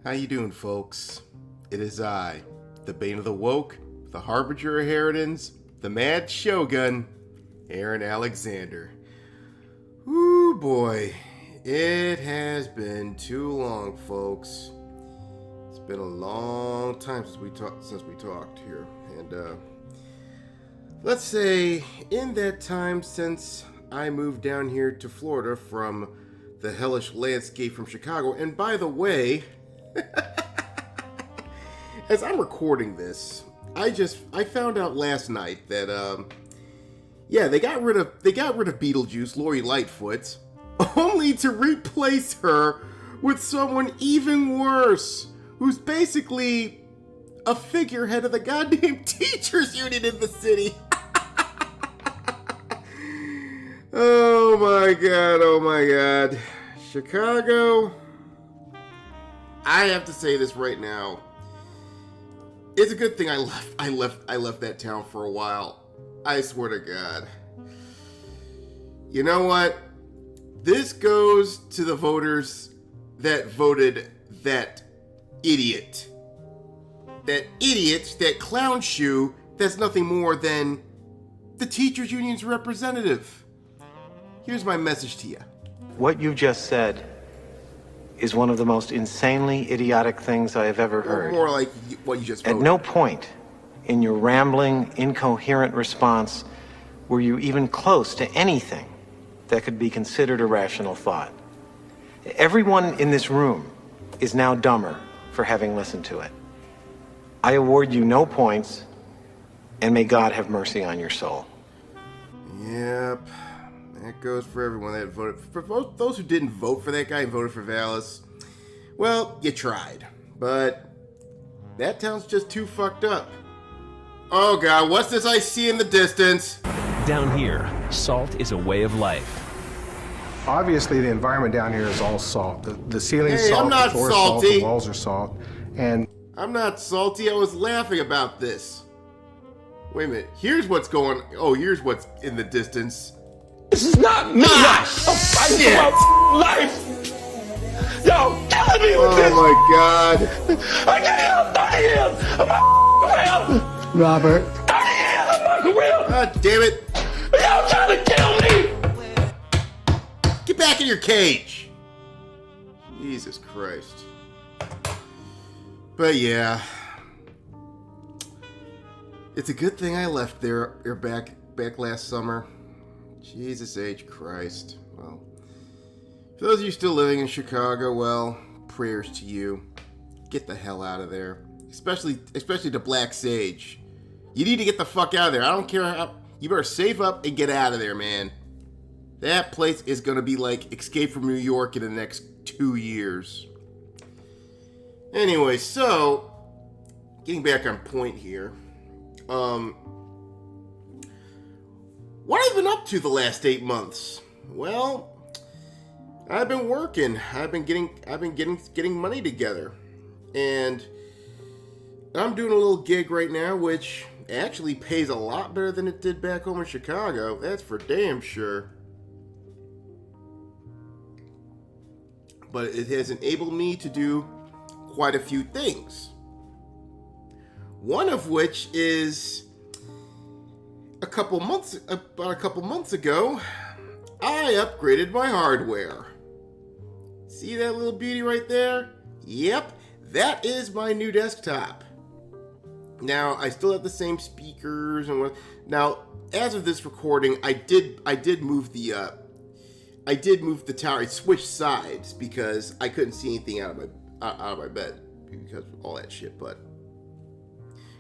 How you doing, folks? It is I, the Bane of the Woke, the Harbinger of Heritons, the Mad Shogun, Aaron Alexander. Woo boy, it has been too long, folks. It's been a long time since we talked here, and let's say in that time since I moved down here to Florida from the hellish landscape from Chicago. And by the way, as I'm recording this, I found out last night that they got rid of Beetlejuice, Lori Lightfoot, only to replace her with someone even worse, who's basically a figurehead of the goddamn teachers union in the city. Oh my god. Chicago, I have to say this right now. It's a good thing I left that town for a while. I swear to God. You know what? This goes to the voters that voted that idiot. That clown shoe, that's nothing more than the teachers union's representative. Here's my message to you. What you just said is one of the most insanely idiotic things I have ever heard. Or more like what you just voted. At no point in your rambling, incoherent response were you even close to anything that could be considered a rational thought. Everyone in this room is now dumber for having listened to it. I award you no points, and may God have mercy on your soul. Yep. That goes for everyone that voted. For those who didn't vote for that guy and voted for Vallis, well, you tried. But that town's just too fucked up. Oh god, what's this I see in the distance? Down here, salt is a way of life. Obviously, the environment down here is all salt. The ceiling's salt, I'm not the floor's salty. salt, the walls are salt. And I'm not salty, I was laughing about this. Wait a minute, here's what's in the distance. This is not me. I'm fighting for my life. Y'all killing me with this. Oh my god. I can't help. 30 years. Robert. 30 years of my career. God damn it. Y'all trying to kill me. Get back in your cage. Jesus Christ. But yeah. It's a good thing I left there back last summer. Jesus H. Christ. Well, for those of you still living in Chicago, well, prayers to you. Get the hell out of there. Especially the Black Sage. You need to get the fuck out of there. I don't care how. You better save up and get out of there, man. That place is going to be like Escape from New York in the next 2 years. Anyway, so, getting back on point here. What have I been up to the last 8 months? Well, I've been working. I've been getting money together, and I'm doing a little gig right now, which actually pays a lot better than it did back home in Chicago. That's for damn sure. But it has enabled me to do quite a few things. One of which is about a couple months ago, I upgraded my hardware. See that little beauty right there? Yep, that is my new desktop. Now, I still have the same speakers and what. Now, as of this recording, I did move the tower. I switched sides because I couldn't see anything out of my bed because of all that shit. But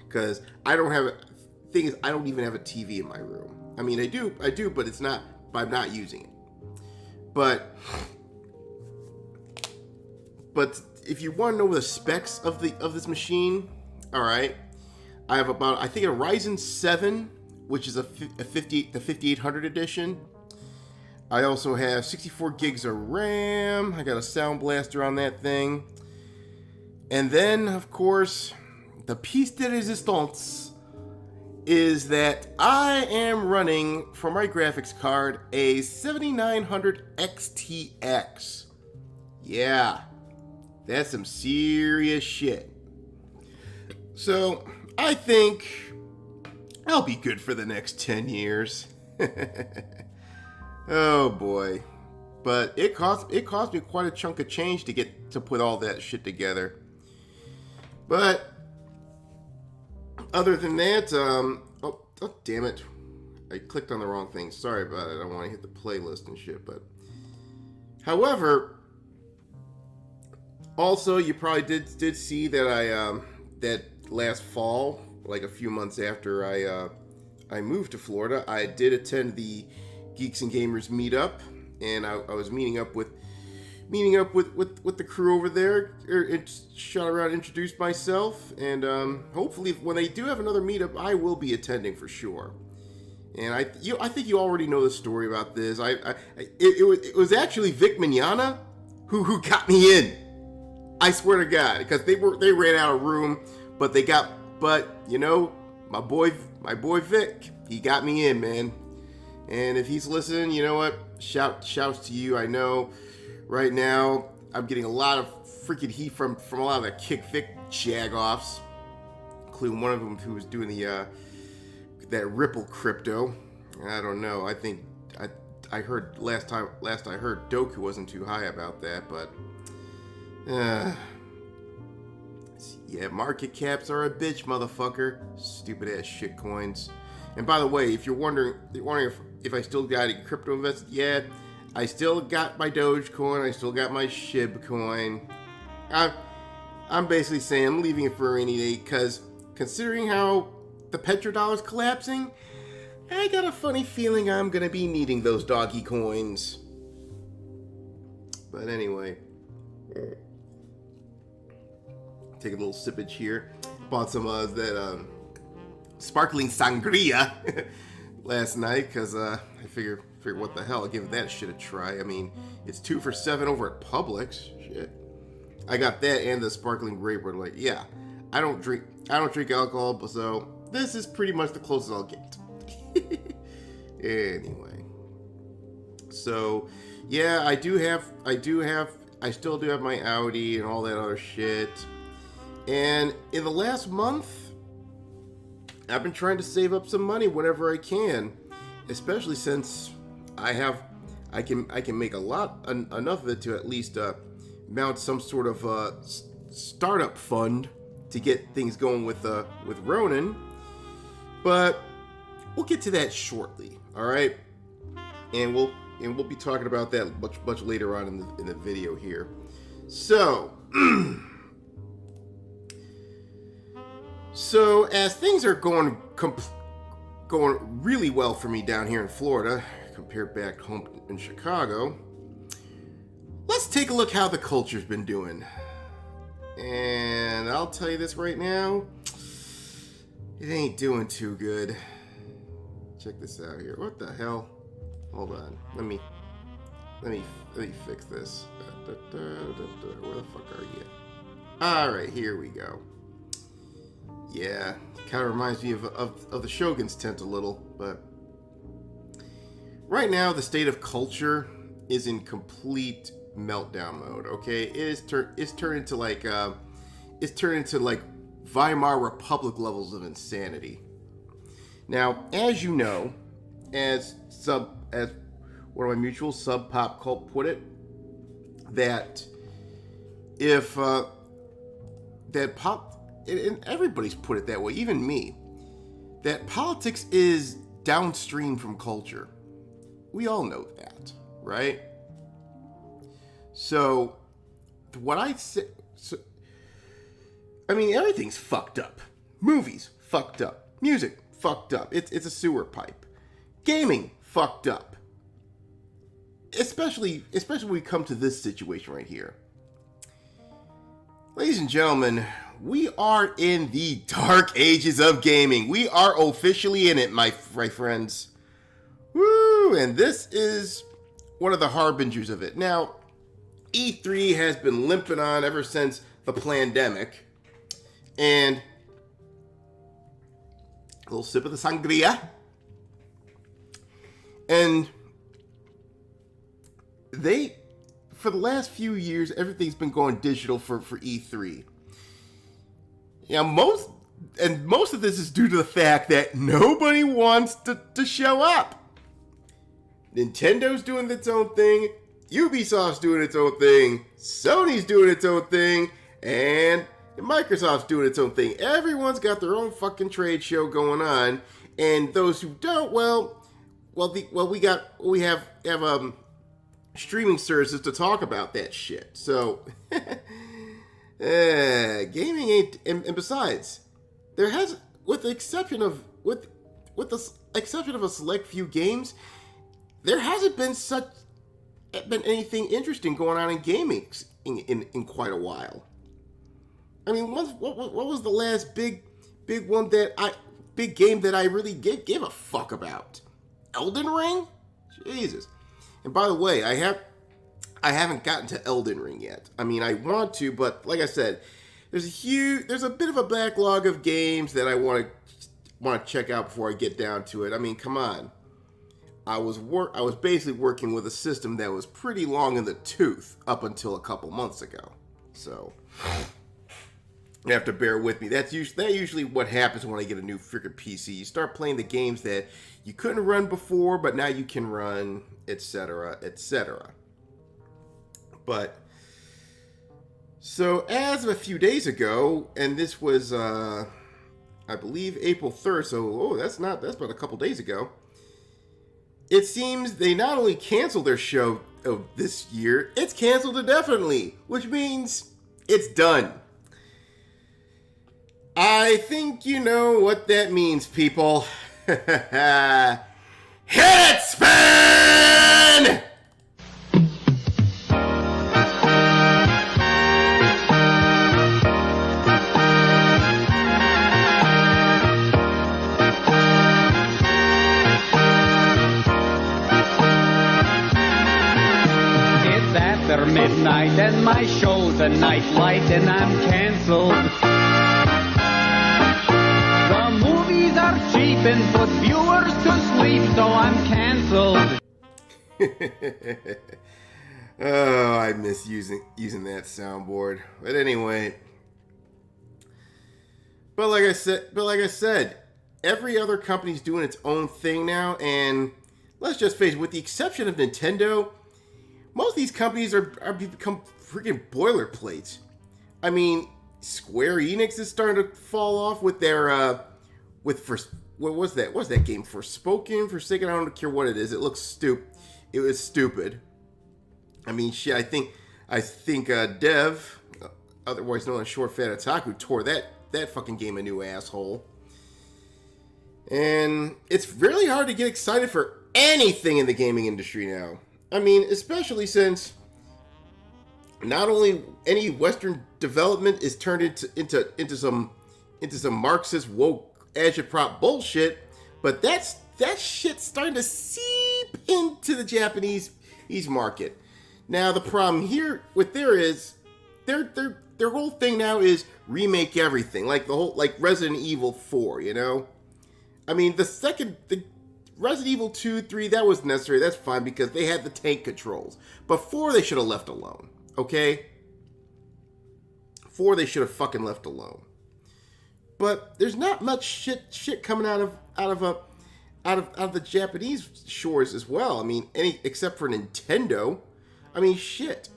because I don't even have a TV in my room. I mean, I do, but it's not. But I'm not using it. But if you want to know the specs of this machine, all right, I have a Ryzen 7, which is the 5800 edition. I also have 64 gigs of RAM. I got a sound blaster on that thing. And then, of course, the piece de resistance is that I am running, for my graphics card, a 7900 XTX. Yeah, That's some serious shit. So, I think I'll be good for the next 10 years. Oh boy. But it cost me quite a chunk of change to put all that shit together. But other than that, oh damn it. I clicked on the wrong thing. Sorry about it. I want to hit the playlist and shit, but however, also you probably did see that that last fall, like a few months after I moved to Florida, I did attend the Geeks and Gamers meetup, and I was meeting up with the crew over there. Shot around, introduced myself, and hopefully when they do have another meetup, I will be attending for sure. And I think you already know the story about this. It was actually Vic Mignogna who got me in. I swear to God, because they ran out of room, but you know, my boy Vic, he got me in, man. And if he's listening, you know what? Shouts to you. I know right now I'm getting a lot of freaking heat from a lot of the Kick Vic jagoffs, including one of them who was doing the that Ripple crypto. I don't know. I think I heard last I heard Doku wasn't too high about that, but yeah, market caps are a bitch, motherfucker. Stupid ass shit coins. And by the way, if you're wondering if I still got any crypto invested, yeah, I still got my Dogecoin, I still got my SHIB coin. I'm basically saying I'm leaving it for a rainy day, because considering how the petrodollar's collapsing, I got a funny feeling I'm gonna be needing those doggy coins. But anyway, take a little sippage here. Bought some that sparkling sangria last night, because I figure what the hell, I'll give that shit a try. I mean, it's 2 for $7 over at Publix. Shit, I got that and the sparkling grape. Like, yeah, I don't drink alcohol, but so this is pretty much the closest I'll get. Anyway, so yeah, I still do have my Audi and all that other shit. And in the last month, I've been trying to save up some money whenever I can, especially since I can make enough of it to at least mount some sort of startup fund to get things going with RoNIN. But we'll get to that shortly, all right? And we'll be talking about that much later on in the video here. So, so as things are going really well for me down here in Florida compared back home in Chicago, let's take a look how the culture's been doing. And I'll tell you this right now, it ain't doing too good. Check this out here. What the hell? Hold on. Let me fix this. Where the fuck are you? All right, here we go. Yeah, kind of reminds me of the Shogun's tent a little, but right now the state of culture is in complete meltdown mode. Okay, it's turned into like Weimar Republic levels of insanity. Now, as you know, as one of my mutual Sub Pop Cult put it, that if and everybody's put it that way, even me, that politics is downstream from culture. We all know that, right? So, what I say, I mean, everything's fucked up. Movies, fucked up. Music, fucked up. It's a sewer pipe. Gaming, fucked up. Especially when we come to this situation right here. Ladies and gentlemen, we are in the dark ages of gaming. We are officially in it, my friends. Woo! And this is one of the harbingers of it. Now, E3 has been limping on ever since the pandemic. And a little sip of the sangria. And for the last few years, everything's been going digital for E3. Most of this is due to the fact that nobody wants to show up. Nintendo's doing its own thing, Ubisoft's doing its own thing, Sony's doing its own thing, and Microsoft's doing its own thing. Everyone's got their own fucking trade show going on, and those who don't, we have streaming services to talk about that shit. So, gaming ain't, and besides, there has, with the exception of a select few games, there hasn't been anything interesting going on in gaming in quite a while. I mean, what was the last big game that I really gave a fuck about? Elden Ring? Jesus. And by the way, I haven't gotten to Elden Ring yet. I mean, I want to, but like I said, there's a bit of a backlog of games that I want to check out before I get down to it. I mean, come on. I was basically working with a system that was pretty long in the tooth up until a couple months ago. So you have to bear with me. That's usually what happens when I get a new freaking PC. You start playing the games that you couldn't run before, but now you can run, etc., etc. But so as of a few days ago, and this was I believe April 3rd, so that's about a couple days ago. It seems they not only canceled their show this year, it's canceled indefinitely, which means it's done. I think you know what that means, people. Hit it, spin! After midnight and my show's a nightlight and I'm cancelled. The movies are cheap and put viewers to sleep, so I'm cancelled. Oh, I miss using that soundboard. But anyway, but like I said, every other company's doing its own thing now, and let's just face it, with the exception of Nintendo, most of these companies are become freaking boilerplates. I mean, Square Enix is starting to fall off with their what was that? What's that game? Forsaken? I don't care what it is. It looks stupid. It was stupid. I mean, shit. I think Dev, otherwise known as Short Fat Otaku, tore that fucking game a new asshole. And it's really hard to get excited for anything in the gaming industry now. I mean, especially since not only any Western development is turned into some Marxist woke agitprop bullshit, but that shit's starting to seep into the Japanese market. Now the problem here with their whole thing now is remake everything, like Resident Evil 4, you know? I mean, the Resident Evil 2, 3, that was necessary. That's fine because they had the tank controls. But 4, they should have left alone. Okay? 4, they should have fucking left alone. But there's not much shit coming out of the Japanese shores as well. I mean, except for Nintendo. I mean, shit.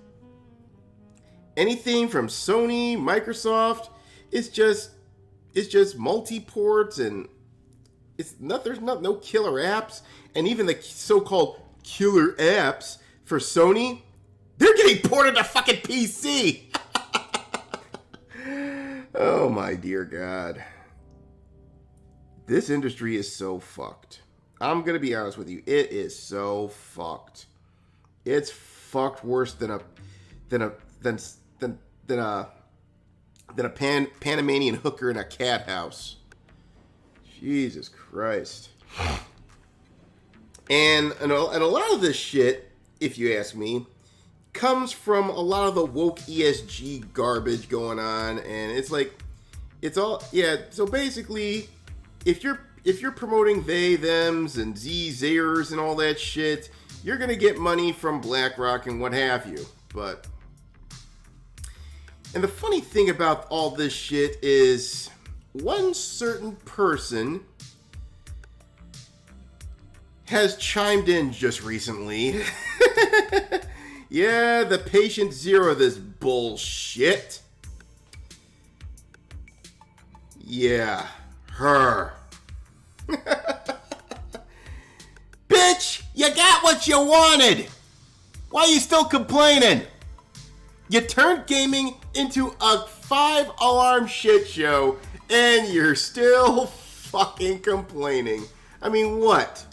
Anything from Sony, Microsoft, it's just multi-ports and there's no killer apps, and even the so-called killer apps for Sony, they're getting ported to fucking PC. Oh my dear God. This industry is so fucked. I'm gonna be honest with you. It is so fucked. It's fucked worse than a Panamanian hooker in a cat house. Jesus Christ. And a lot of this shit, if you ask me, comes from a lot of the woke ESG garbage going on, and it's all so basically if you're promoting they, thems, and zers and all that shit, you're gonna get money from BlackRock and what have you. But, and the funny thing about all this shit is one certain person has chimed in just recently. Yeah, the patient zero of this bullshit. Yeah, her. Bitch, you got what you wanted. Why are you still complaining? You turned gaming into a 5-alarm shit show, and you're still fucking complaining. I mean, what?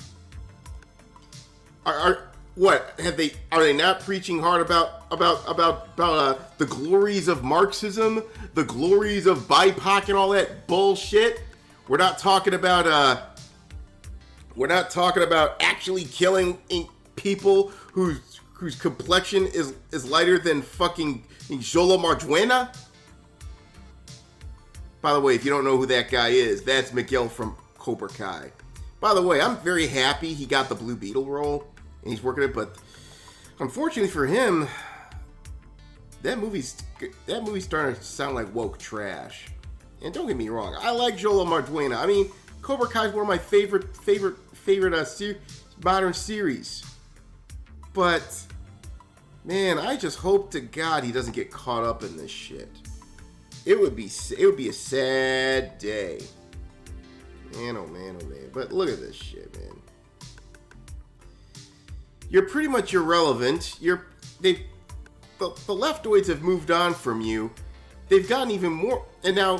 Are they not preaching hard about the glories of Marxism, the glories of BIPOC and all that bullshit? We're not talking about actually killing people whose complexion is lighter than fucking Jolo Marjuena. By the way, if you don't know who that guy is, that's Miguel from Cobra Kai. By the way, I'm very happy he got the Blue Beetle role and he's working it, but unfortunately for him, that movie's starting to sound like woke trash. And don't get me wrong, I like Jolo Marjuena. I mean, Cobra Kai is one of my favorite modern series. But man, I just hope to God he doesn't get caught up in this shit. It would be a sad day. Man, oh man, oh man. But look at this shit, man. You're pretty much irrelevant. The leftoids have moved on from you. They've gotten even more. And now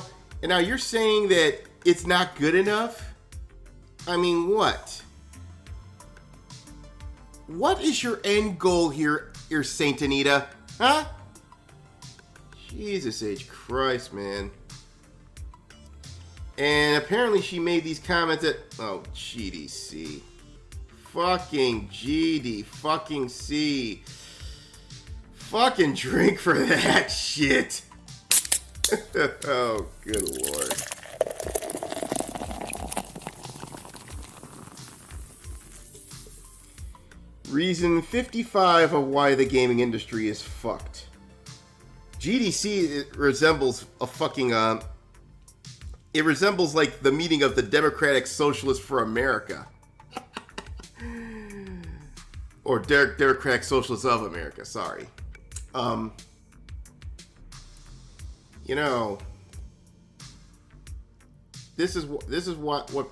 you're saying that it's not good enough? I mean, what? What is your end goal here, Saint Anita? Huh? Jesus H. Christ, man. And apparently she made these comments at... Oh, GDC. Fucking GD fucking C. Fucking drink for that shit. Oh, good lord. Reason 55 of why the gaming industry is fucked. GDC resembles a fucking it resembles like the meeting of the Democratic Socialists for America. Or Democratic Socialists of America, sorry. You know, this is what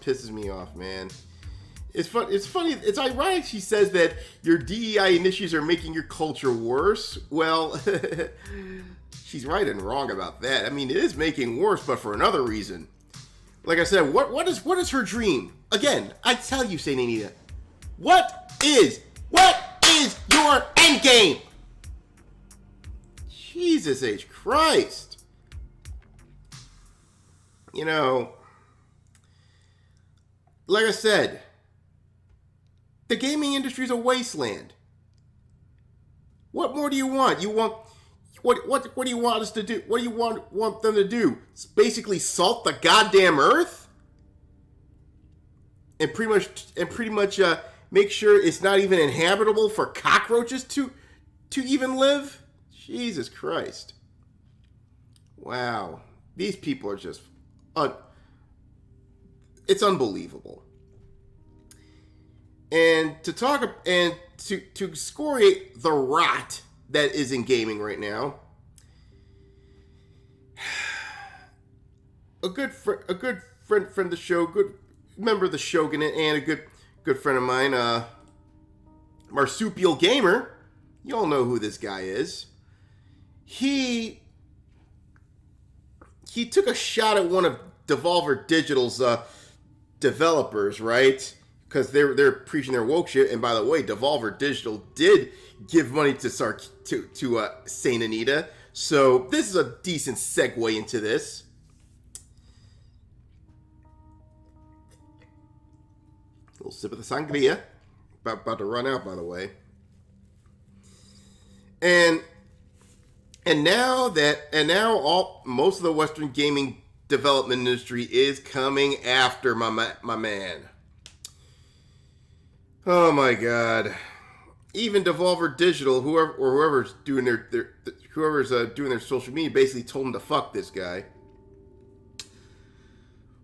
pisses me off, man. It's funny. It's ironic she says that your DEI initiatives are making your culture worse. Well, she's right and wrong about that. I mean, it is making worse, but for another reason. Like I said, what is her dream? Again, I tell you, Saint Anita, what is your end game? Jesus H. Christ. You know, like I said, the gaming industry is a wasteland. What more do you want? What do you want us to do? What do you want them to do? Basically salt the goddamn earth? And pretty much make sure it's not even inhabitable for cockroaches to even live? Jesus Christ. Wow. These people are just it's unbelievable. And to excoriate the rot that is in gaming right now, a good friend of the show, good member of the Shogun, and a good friend of mine, Marsupial Gamer. You all know who this guy is. He took a shot at one of Devolver Digital's developers, right? Because they're preaching their woke shit. And by the way, Devolver Digital did give money to Saint Anita. So this is a decent segue into this. A little sip of the sangria. About to run out, by the way. And now most of the Western gaming development industry is coming after my man. Oh my God. even Devolver Digital, whoever's doing doing their social media, basically told him to fuck this guy.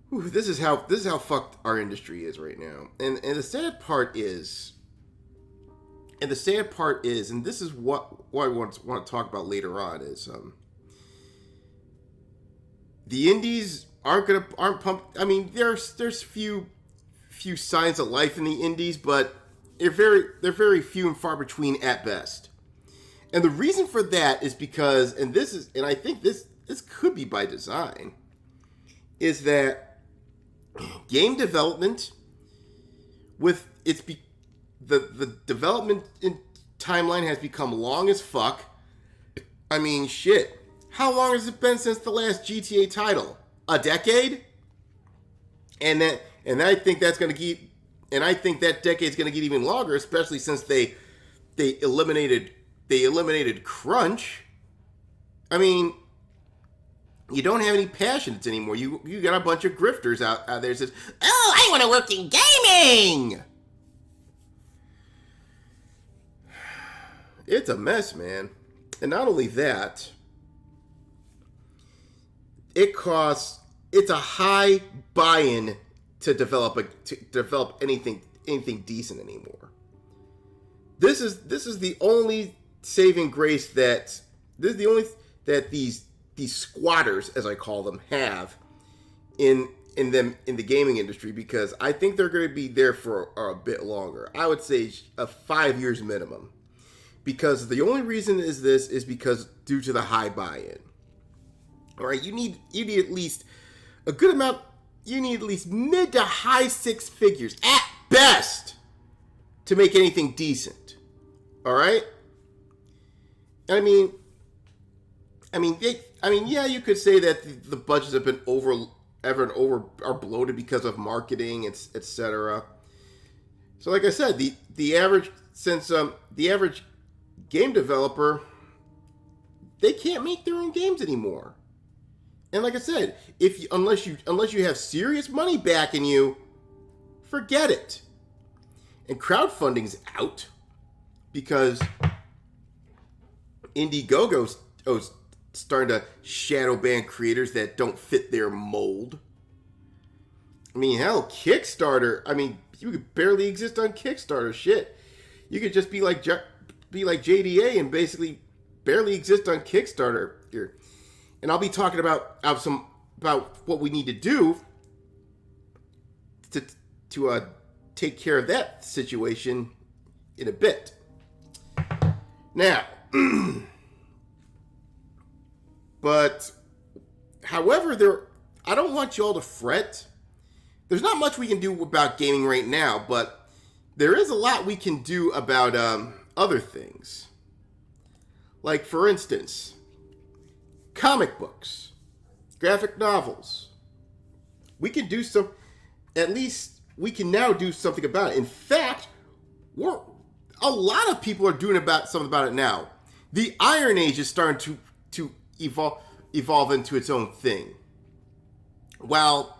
Whew, this is how fucked our industry is right now. And the sad part is, and this is what I want to talk about later on, is the indies aren't pumped. I mean, there's few signs of life in the indies, but they're very few and far between at best. And the reason for that is because, and I think this could be by design, is that game development, with the development timeline has become long as fuck. I mean, shit. How long has it been since the last GTA title? A decade? And I think that's going to keep. And I think that decade's going to get even longer, especially since they eliminated crunch. I mean, you don't have any passions anymore. You got a bunch of grifters out there that says, "Oh, I want to work in gaming." It's a mess, man. And not only that, it's a high buy-in to develop anything decent anymore. This is the only saving grace that these squatters, as I call them, have in the gaming industry, because I think they're going to be there for a bit longer. I would say 5 years minimum, because the only reason is because due to the high buy-in. All right, you need at least a good amount. You need at least mid to high six figures at best to make anything decent. All right. Yeah, you could say that the budgets have been are bloated because of marketing, etc. So, like I said, the average game developer, they can't make their own games anymore. And like I said, unless you have serious money backing you, forget it. And crowdfunding's out because Indiegogo's starting to shadow ban creators that don't fit their mold. I mean, hell, Kickstarter. I mean, you could barely exist on Kickstarter. Shit, you could just be like JDA and basically barely exist on Kickstarter here. And I'll be talking about what we need to do to take care of that situation in a bit. Now, but however, I don't want you all to fret. There's not much we can do about gaming right now, but there is a lot we can do about other things. Like, for instance, comic books, graphic novels. We can do some, at least we can now do something about it. In fact, a lot of people are doing something about it now. The Iron Age is starting to evolve into its own thing. While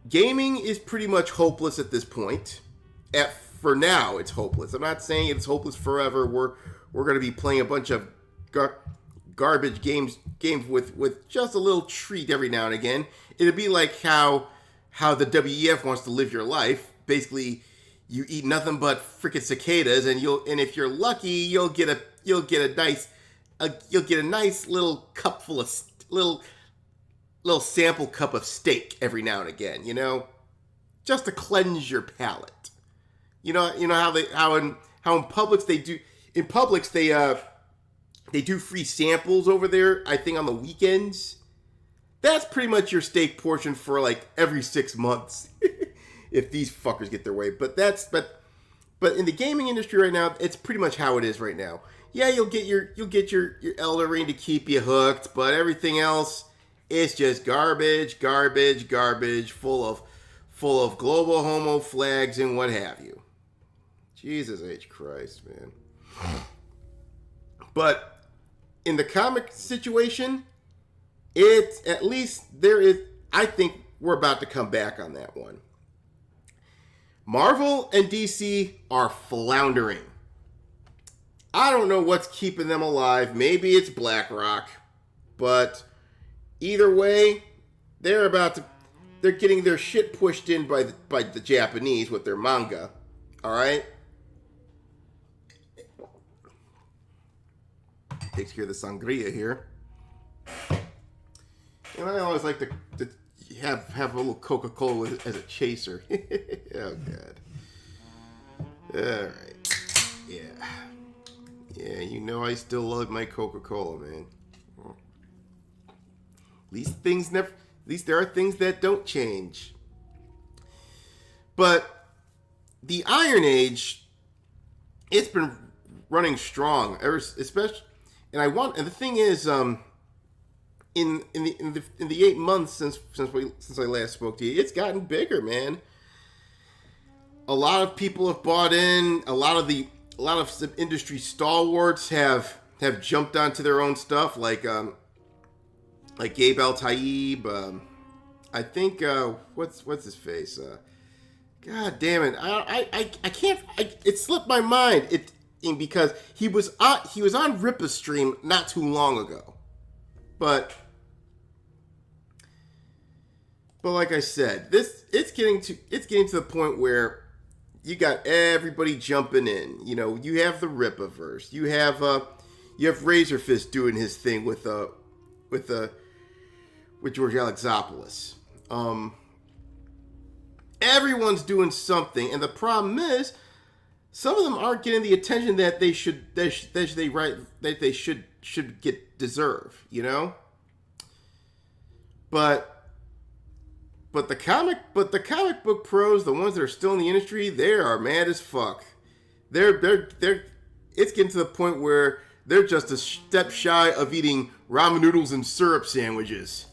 gaming is pretty much hopeless at this point, for now it's hopeless. I'm not saying it's hopeless forever. We're going to be playing a bunch of garbage games with just a little treat every now and again. It'll be like how the WEF wants to live your life. Basically, you eat nothing but freaking cicadas, and if you're lucky, you'll get a nice little cup full of little sample cup of steak every now and again, just to cleanse your palate. You know how in Publix they do. In Publix they do free samples over there, I think on the weekends. That's pretty much your steak portion for like every 6 months, if these fuckers get their way. But in the gaming industry right now, it's pretty much how it is right now. Yeah, you'll get your Elden Ring to keep you hooked, but everything else, it's just garbage, full of global homo flags and what have you. Jesus H. Christ, man. But in the comic situation, it's at least there is. I think we're about to come back on that one. Marvel and DC are floundering. I don't know what's keeping them alive. Maybe it's BlackRock. But either way, they're getting their shit pushed in by the Japanese with their manga. All right? Takes care of the sangria here. And I always like to have a little Coca-Cola as a chaser. Oh, God. All right. Yeah. Yeah, you know I still love my Coca-Cola, man. At least there are things that don't change. But the Iron Age, it's been running strong, especially. And the thing is, in the 8 months since I last spoke to you, it's gotten bigger, man. A lot of people have bought in. A lot of industry stalwarts have jumped onto their own stuff, like Gabe Al-Taib. I think what's his face? God damn it! I can't. It slipped my mind. Because he was on Ripa's stream not too long ago, but like I said, it's getting to the point where you got everybody jumping in. You know, you have the Ripaverse, you have Razorfist doing his thing with George Alexopoulos. Everyone's doing something, and the problem is, some of them aren't getting the attention that they should deserve, you know. But the comic book pros, the ones that are still in the industry, they are mad as fuck. They're it's getting to the point where they're just a step shy of eating ramen noodles and syrup sandwiches.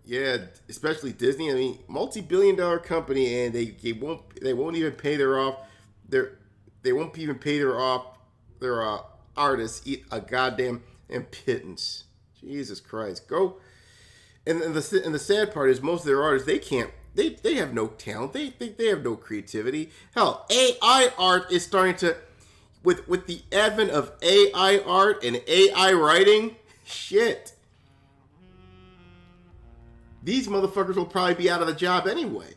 Yeah, especially Disney. I mean, multi-billion-dollar company, and they won't even pay their artists a goddamn pittance. Jesus Christ, go. And the sad part is, most of their artists, they have no talent. They have no creativity. Hell, AI art is starting to, with the advent of AI art and AI writing, shit. These motherfuckers will probably be out of the job anyway.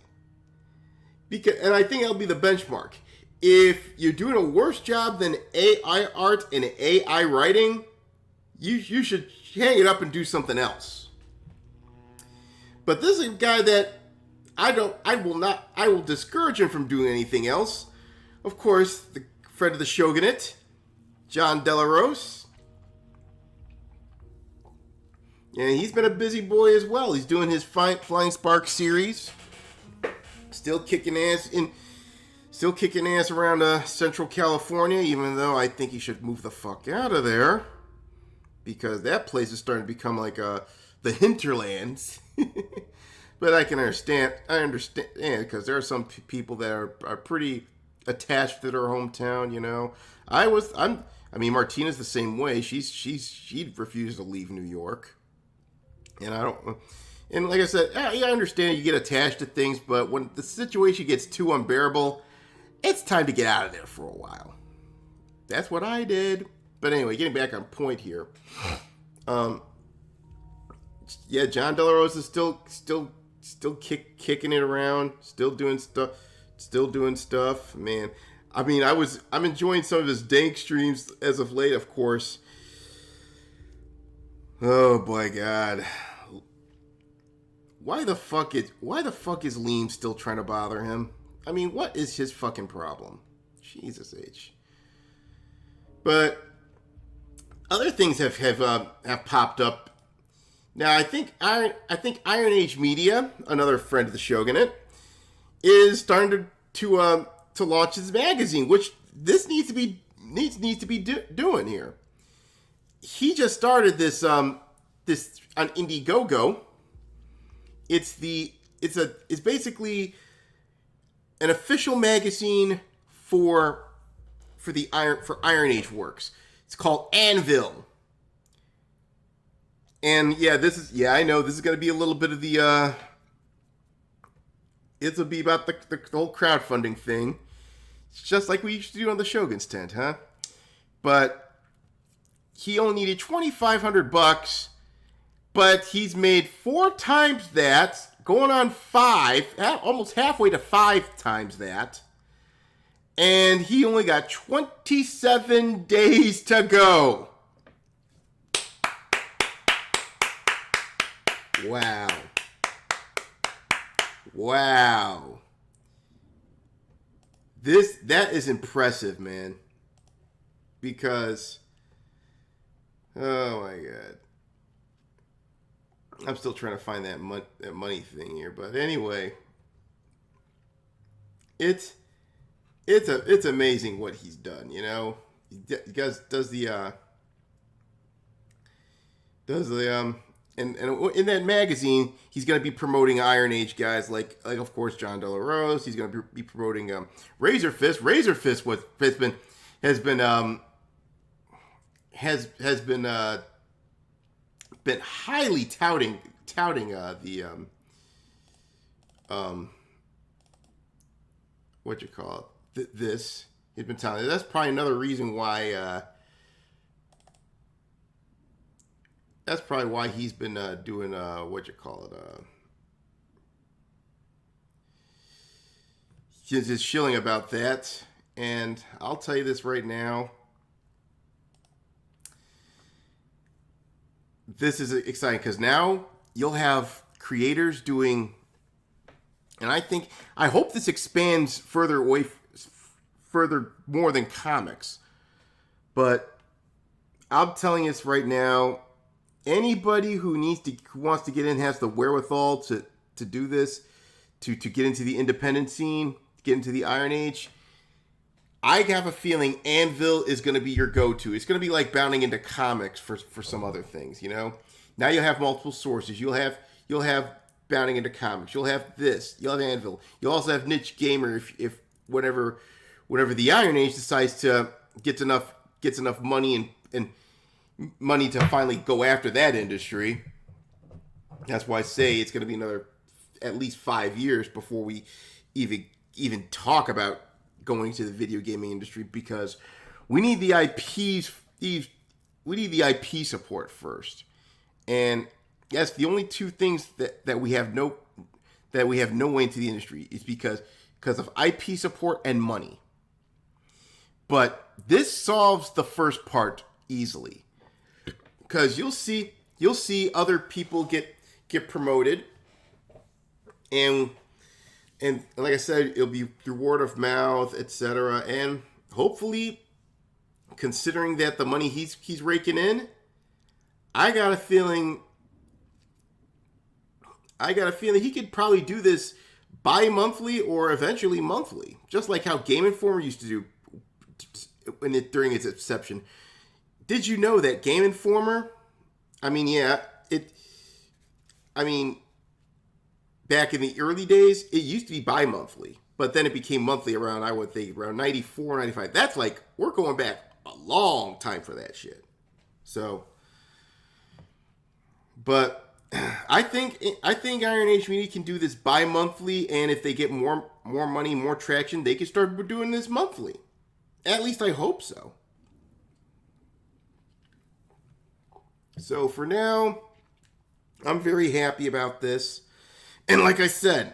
And I think that'll be the benchmark. If you're doing a worse job than AI art and AI writing, you should hang it up and do something else. But this is a guy that I will discourage him from doing anything else. Of course, the friend of the Shogunate, John Delarose. Yeah, he's been a busy boy as well. He's doing his Flying Spark series. Still kicking ass around Central California, even though I think he should move the fuck out of there. Because that place is starting to become like the hinterlands. But I understand, because there are some people that are pretty attached to their hometown, you know. Martina's the same way. She refused to leave New York. And like I said, I understand you get attached to things, but when the situation gets too unbearable, it's time to get out of there for a while. That's what I did. But anyway, getting back on point here. Yeah, John Delarose is still kicking it around, still doing stuff. Man, I mean, I'm enjoying some of his dank streams as of late, of course. Oh boy, God. Why the fuck is Liam still trying to bother him? I mean, what is his fucking problem? Jesus H. But other things have popped up. Now I think Iron Age Media, another friend of the Shogunate, is starting to launch his magazine, which this needs to be doing here. He just started this on Indiegogo. It's basically an official magazine for Iron Age works. It's called Anvil. And I know this is going to be a little bit of the it'll be about the whole crowdfunding thing. It's just like we used to do on the Shogun's tent, huh? But he only needed $2,500, but he's made 4 times that, going on 5, almost halfway to 5 times that. And he only got 27 days to go. Wow. Wow. That is impressive, man. Because, oh my God. I'm still trying to find that money thing here, but anyway, it's amazing what he's done. You know, he does the and in that magazine, he's going to be promoting Iron Age guys like of course John De La Rose. He's going to be promoting Razor Fist. Razor Fist has been highly touting what you call it, this. He's been touting. That's probably another reason why. That's probably why he's been doing what you call it. He's just shilling about that, and I'll tell you this right now. This is exciting because now you'll have creators doing, and I hope this expands further more than comics. But I'm telling you this right now. Anybody who wants to get in has the wherewithal to do this, to get into the independent scene, get into the Iron Age. I have a feeling Anvil is going to be your go-to. It's going to be like bounding into comics for some other things, you know. Now you'll have multiple sources. You'll have bounding into comics. You'll have this. You'll have Anvil. You'll also have niche gamer if whenever the Iron Age decides to gets enough money and money to finally go after that industry. That's why I say it's going to be another at least 5 years before we even talk about going to the video gaming industry, because we need the IPs. We need the IP support first, and yes, the only 2 things that we have no way into the industry is because of IP support and money. But this solves the first part easily. Because you'll see other people get promoted, and like I said, it'll be through word of mouth, etc. And hopefully, considering that the money he's raking in, I got a feeling he could probably do this bi-monthly or eventually monthly, just like how Game Informer used to do during its inception. Did you know that Game Informer, back in the early days, it used to be bi-monthly, but then it became monthly around 94, 95. That's like, we're going back a long time for that shit. So, but I think Iron Age Media can do this bi-monthly, and if they get more money, more traction, they can start doing this monthly. At least I hope so. So for now, I'm very happy about this. And like I said,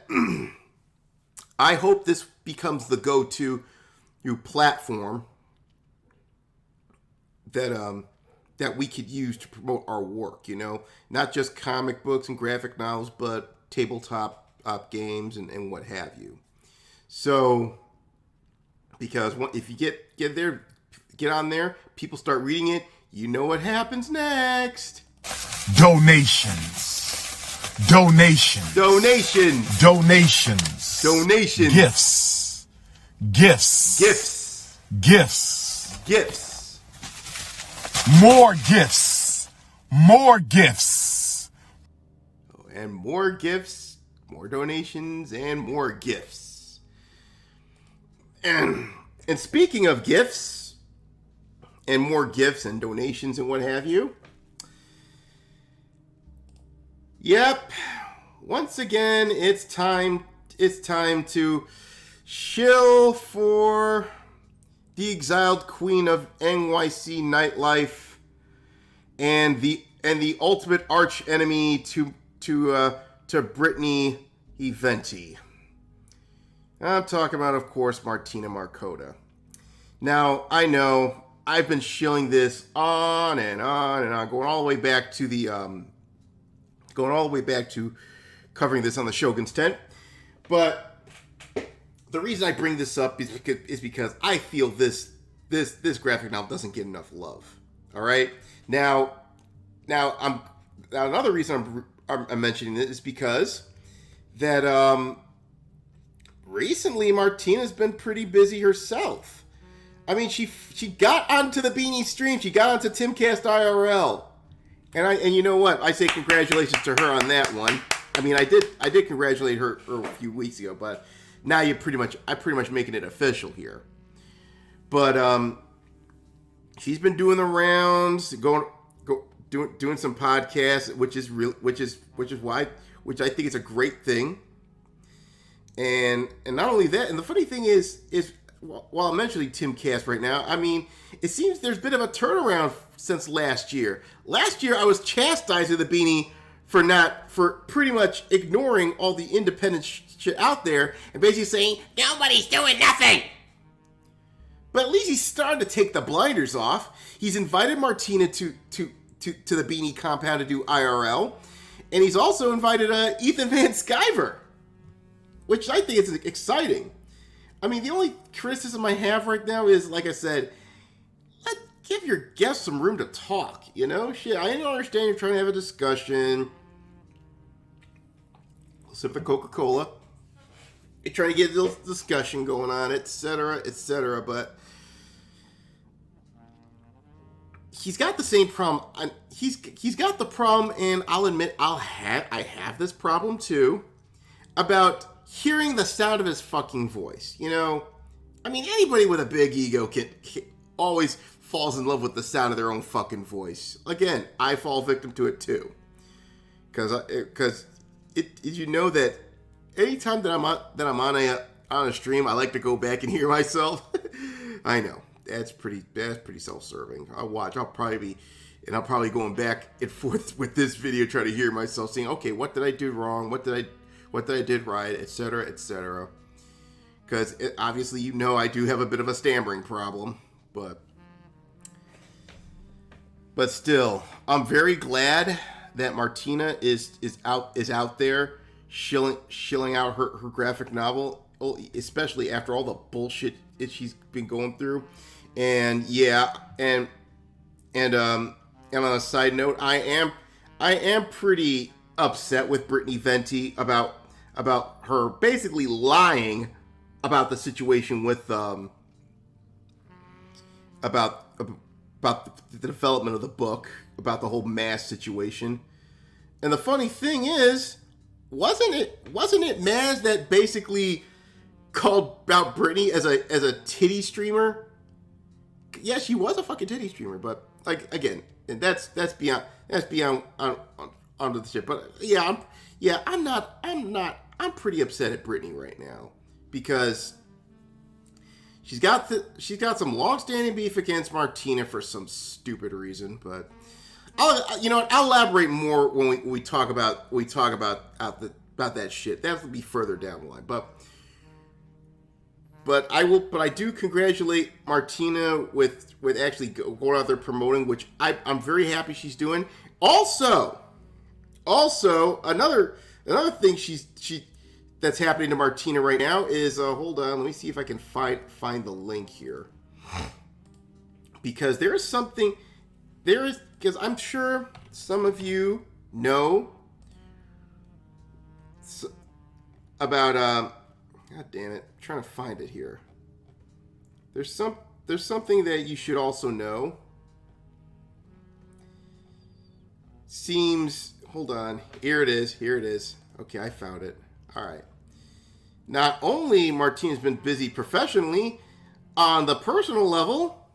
I hope this becomes the go-to platform that we could use to promote our work, you know? Not just comic books and graphic novels, but tabletop games and what have you. So, because if you get on there, people start reading it, you know what happens next. Donations. Donations. Donations. Donations. Donations. Gifts. Gifts. Gifts. Gifts. Gifts. More gifts. More gifts. And more gifts, more donations, and more gifts. And speaking of gifts, and more gifts and donations and what have you. Yep. Once again, it's time it's time to shill for the exiled queen of NYC nightlife and the ultimate arch enemy to Brittany Eventi. I'm talking about, of course, Martina Markota. Now, I know I've been shilling this on and on and on, going all the way back to covering this on the Shogun's tent. But the reason I bring this up is because I feel this graphic novel doesn't get enough love. All right. Now another reason I'm mentioning this is because that recently Martina's been pretty busy herself. I mean, she got onto the Beanie stream. She got onto Timcast IRL, and you know what? I say congratulations to her on that one. I mean, I did congratulate her a few weeks ago, but now I'm pretty much making it official here. But she's been doing the rounds, doing some podcasts, which I think is a great thing. And not only that, and the funny thing is while I'm mentioning Timcast right now, I mean, it seems there's a bit of a turnaround since last year. Last year, I was chastising the Beanie for pretty much ignoring all the independent shit out there and basically saying, nobody's doing nothing. But at least he's starting to take the blinders off. He's invited Martina to the Beanie compound to do IRL. And he's also invited Ethan Van Sciver, which I think is exciting. I mean, the only criticism I have right now is, like I said, give your guests some room to talk, you know? Shit, I don't understand you're trying to have a discussion. Sip of Coca-Cola. You're trying to get a little discussion going on, etc., but he's got the same problem. He's got the problem, and I'll admit I have this problem too, about hearing the sound of his fucking voice. You know, I mean, anybody with a big ego can always falls in love with the sound of their own fucking voice. Again, I fall victim to it too, because you know that anytime that I'm on a stream, I like to go back and hear myself. I know that's pretty self-serving. I'll probably be going back and forth with this video, trying to hear myself saying, okay, what did I do wrong? What did I did right, etc., etc. Because obviously, you know, I do have a bit of a stammering problem, but still, I'm very glad that Martina is out there shilling out her graphic novel, especially after all the bullshit she's been going through. And yeah, and on a side note, I am pretty upset with Brittany Venti about her basically lying about the situation with about the development of the book, about the whole mass situation. And the funny thing is, wasn't it Maz that basically called out Brittany as a titty streamer? Yeah, she was a fucking titty streamer, but like, again, and that's beyond onto the shit. But I'm pretty upset at Brittany right now, because she's got some long-standing beef against Martina for some stupid reason. But I'll elaborate more when we talk about that shit. That'll be further down the line. But I do congratulate Martina with actually going out there promoting, which I'm very happy she's doing. Also, another thing that's happening to Martina right now is hold on, let me see if I can find the link here, because because I'm sure some of you know about God damn it, I'm trying to find it here. There's something that you should also know. Hold on, here it is. Okay, I found it. All right. Not only Martina's been busy professionally, on the personal level,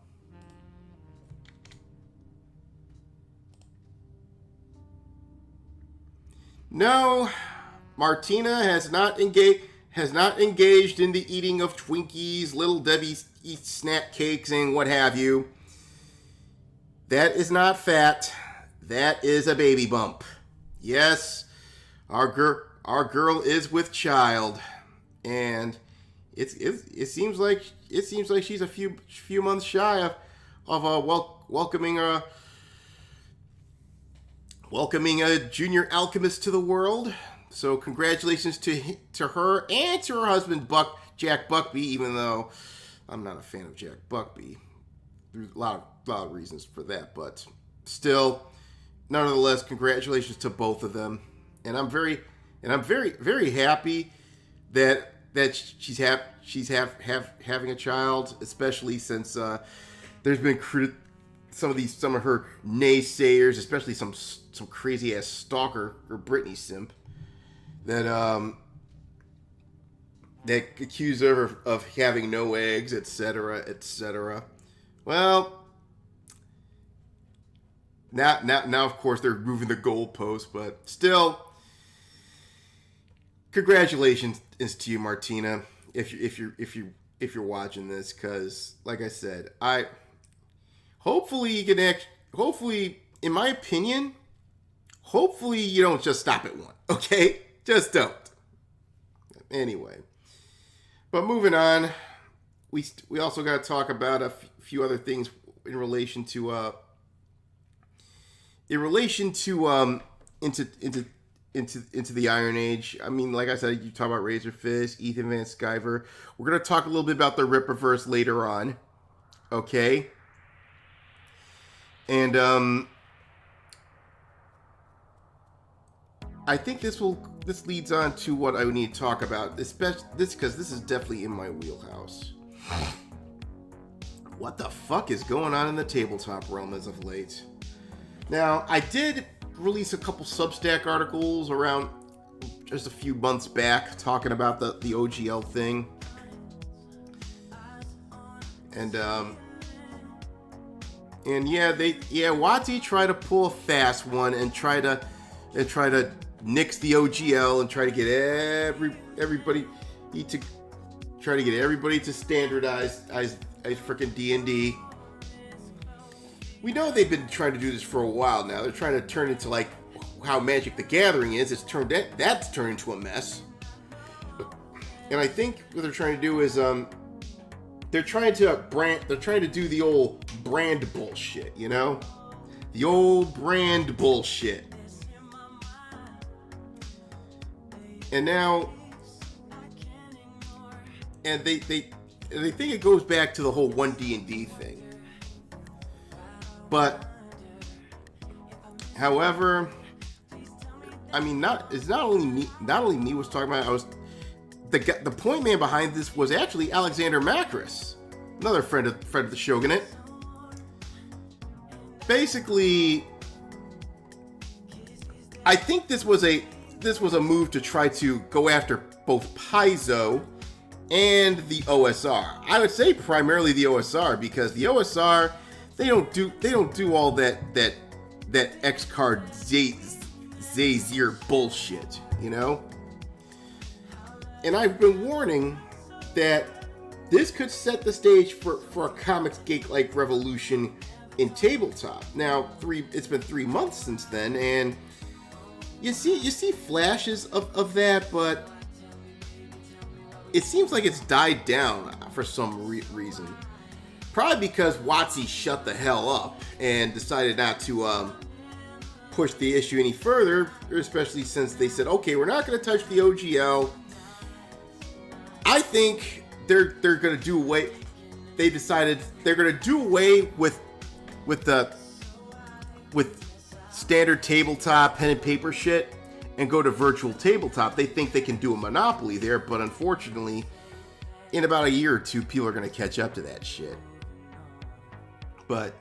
no, Martina has not engaged has not engaged in the eating of Twinkies, Little Debbie's snack cakes, and what have you. That is not fat. That is a baby bump. Yes, our girl is with child, and it seems like she's a few months shy of welcoming a junior alchemist to the world. So congratulations to her and to her husband Jack Buckby. Even though I'm not a fan of Jack Buckby, there's a lot of reasons for that, but still, nonetheless, congratulations to both of them. And I'm very happy that she's having a child, especially since there's been some of her naysayers, especially some crazy ass stalker or Britney simp that accused her of having no eggs, etc., etc. Well, now of course they're moving the goalpost, but still, congratulations to you, Martina, if you're watching this, because like I said, hopefully, in my opinion, hopefully you don't just stop at one, okay? Just don't. Anyway, but moving on, we also got to talk about a few other things in relation to into the Iron Age. I mean, like I said, you talk about Razor Fist, Ethan Van Sciver. We're gonna talk a little bit about the Rippaverse later on, okay? And I think this leads on to what I need to talk about, especially because this is definitely in my wheelhouse. What the fuck is going on in the tabletop realm as of late? Now, I did release a couple Substack articles around just a few months back talking about the OGL thing. And yeah, WotC tried to pull a fast one and try to nix the OGL and try to get everybody to standardize freaking D&D. We know they've been trying to do this for a while now. They're trying to turn into like how Magic the Gathering is. That's turned into a mess. And I think what they're trying to do is they're trying to do the old brand bullshit, you know? The old brand bullshit. And now, and they think it goes back to the whole 1D&D thing. But, however, I mean, it's not only me was talking about it. The point man behind this was actually Alexander Macris, another friend of the Shogunate. Basically, I think this was a move to try to go after both Paizo and the OSR. I would say primarily the OSR, because the OSR, they don't do all that X card Zazier bullshit, you know? And I've been warning that this could set the stage for a Comics Gate-like revolution in tabletop. Now, it's been 3 months since then, and you see flashes of that, but it seems like it's died down for some reason. Probably because WotC shut the hell up and decided not to push the issue any further, especially since they said, okay, we're not going to touch the OGL. I think they're going to do away. They decided they're going to do away with standard tabletop pen and paper shit and go to virtual tabletop. They think they can do a monopoly there, but unfortunately, in about a year or two, people are going to catch up to that shit. But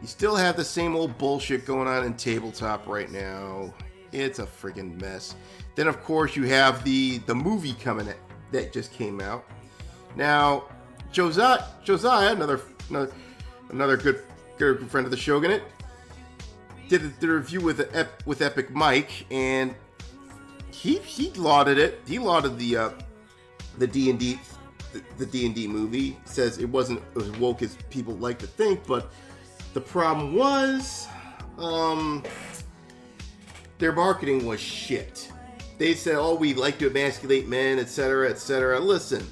you still have the same old bullshit going on in tabletop right now. It's a friggin' mess. Then, of course, you have the movie coming that just came out. Now, Josiah, another good friend of the Shogunate, did a review with Epic Mike, and he lauded it. He lauded the D&D the D&D movie. Says it wasn't as woke as people like to think, but the problem was their marketing was shit. They said, "Oh, we like to emasculate men, etc., etc." Listen.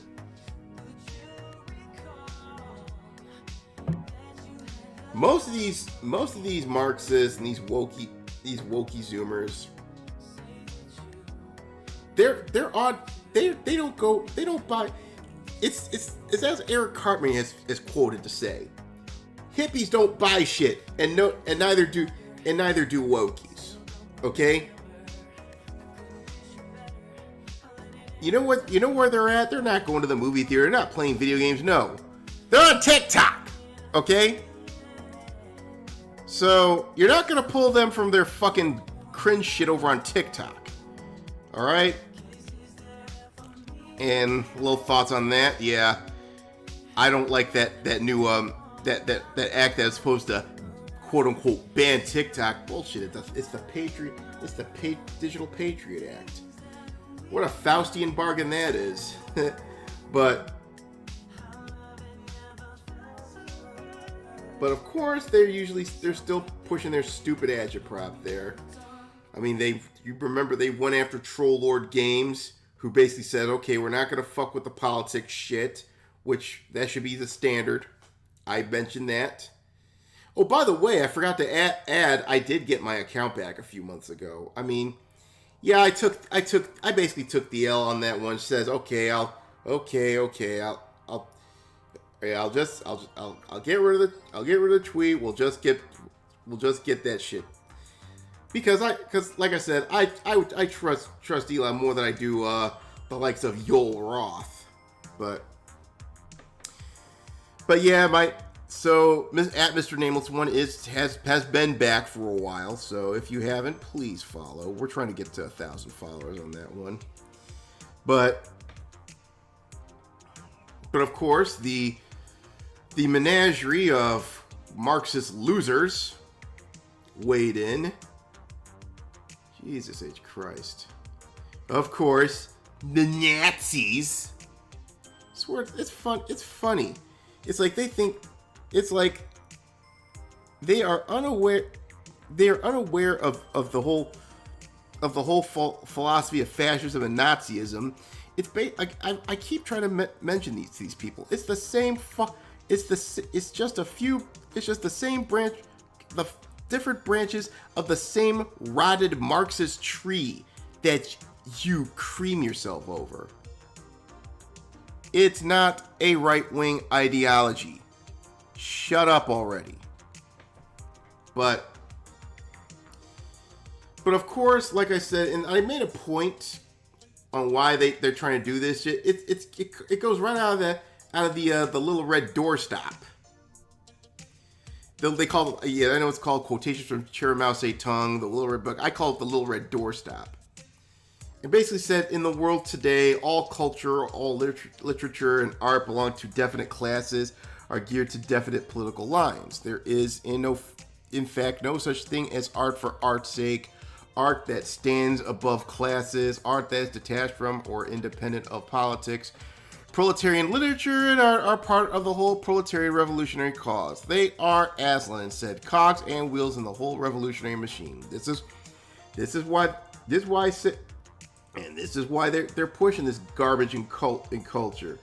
Most of these Marxists and these wokey Zoomers, they're odd. They don't buy. It's as Eric Cartman is quoted to say, hippies don't buy shit, and neither do wokies. Okay. You know what? You know where they're at? They're not going to the movie theater. They're not playing video games. No, they're on TikTok. Okay. So, you're not going to pull them from their fucking cringe shit over on TikTok. Alright? And little thoughts on that. Yeah. I don't like that new that act that's supposed to quote unquote ban TikTok. Bullshit. It's the Digital Patriot Act. What a Faustian bargain that is. But of course, they're still pushing their stupid agitprop there. I mean, you remember they went after Troll Lord Games, who basically said, okay, we're not going to fuck with the politics shit, which that should be the standard. I mentioned that. Oh, by the way, I forgot to add, I did get my account back a few months ago. I mean, yeah, I basically took the L on that one. It says, I'll get rid of the tweet. We'll just get that shit. Because like I said, I trust Elon more than I do the likes of Yoel Roth. But yeah, so at Mr. Nameless One has been back for a while. So if you haven't, please follow. We're trying to get to 1,000 followers on that one. But of course, the menagerie of Marxist losers weighed in. Jesus H. Christ. Of course, the Nazis. I swear, it's funny. It's like they think, it's like they are unaware of the whole philosophy of fascism and Nazism. I keep trying to mention these people. It's the same It's just the same branch, the different branches of the same rotted Marxist tree that you cream yourself over. It's not a right-wing ideology. Shut up already. But of course, like I said, and I made a point on why they're trying to do this shit. It goes right out of the little red doorstop. They call it, I know it's called Quotations from Chair Mao Zedong, the little red book. I call it the little red doorstop. It basically said, in the world today, all culture, all literature, and art belong to definite classes, are geared to definite political lines. There is, in fact, no such thing as art for art's sake, art that stands above classes, art that is detached from or independent of politics. Proletarian literature and art are part of the whole proletarian revolutionary cause. They are, as Lenin said, cogs and wheels in the whole revolutionary machine. This is why they're pushing this garbage in culture.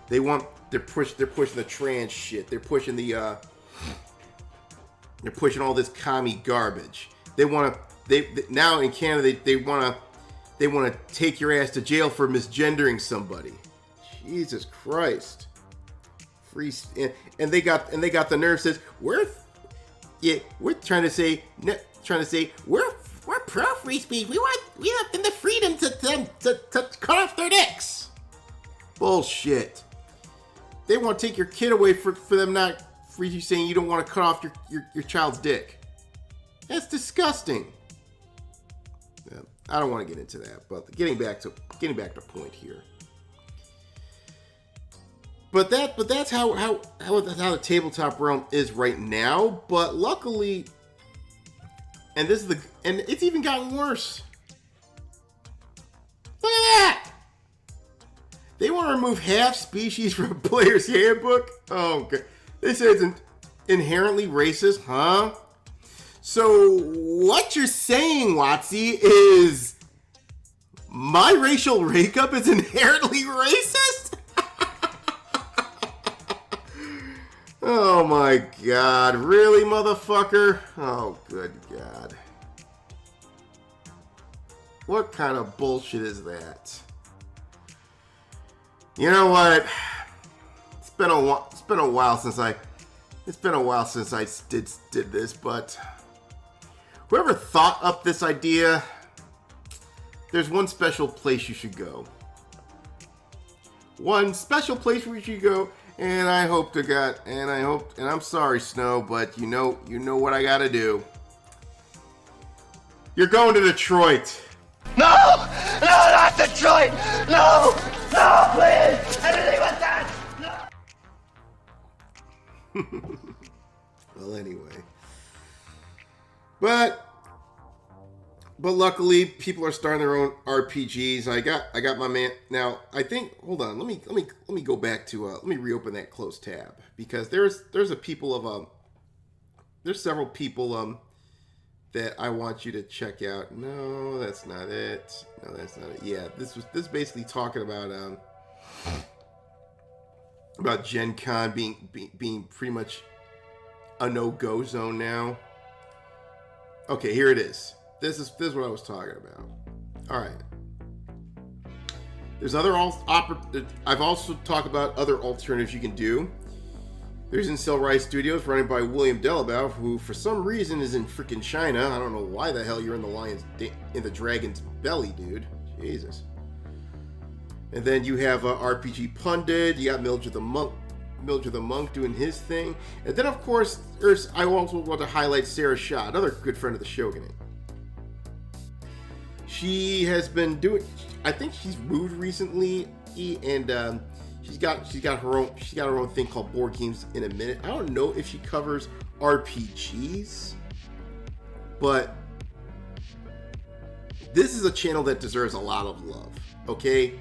They're pushing the trans shit. They're pushing all this commie garbage. Now in Canada they want to take your ass to jail for misgendering somebody. Jesus Christ. And they got the nerve says we're trying to say we're pro free speech. We want them the freedom to cut off their dicks. Bullshit. They want to take your kid away for them not for you saying you don't want to cut off your child's dick. That's disgusting. Yeah, I don't want to get into that, but getting back to point here. But that's how the tabletop realm is right now. But luckily, and it's even gotten worse. Look at that! They want to remove half species from a player's handbook? Oh, God. They say it's inherently racist, huh? So, what you're saying, Watsy, is my racial makeup is inherently racist? Oh my God. Really, motherfucker? Oh, good God. What kind of bullshit is that? You know what? It's been a while since I did this, but whoever thought up this idea, there's one special place you should go. One special place where you should go, and I hope to God, and I'm sorry, Snow, but you know what I gotta do. You're going to Detroit. No! No, not Detroit! No! No, please! Anything but that! No! Well, anyway. But luckily, people are starting their own RPGs. I got my man. Now, I think. Hold on. Let me go back to. Let me reopen that closed tab because there's several people that I want you to check out. No, that's not it. No, that's not it. Yeah, this is basically talking about Gen Con being pretty much a no-go zone now. Okay, here it is. This is what I was talking about. All right. There's I've also talked about other alternatives you can do. There's Incel Rise Studios, running by William Delabow, who for some reason is in freaking China. I don't know why the hell you're in the dragon's belly, dude. Jesus. And then you have RPG Pundit. You got Mildred the Monk doing his thing. And then, of course, I also want to highlight Sarah Shaw, another good friend of the Shogun. She has been doing. I think she's moved recently, and she's got her own thing called Board Games in a Minute. I don't know if she covers RPGs, but this is a channel that deserves a lot of love. Okay,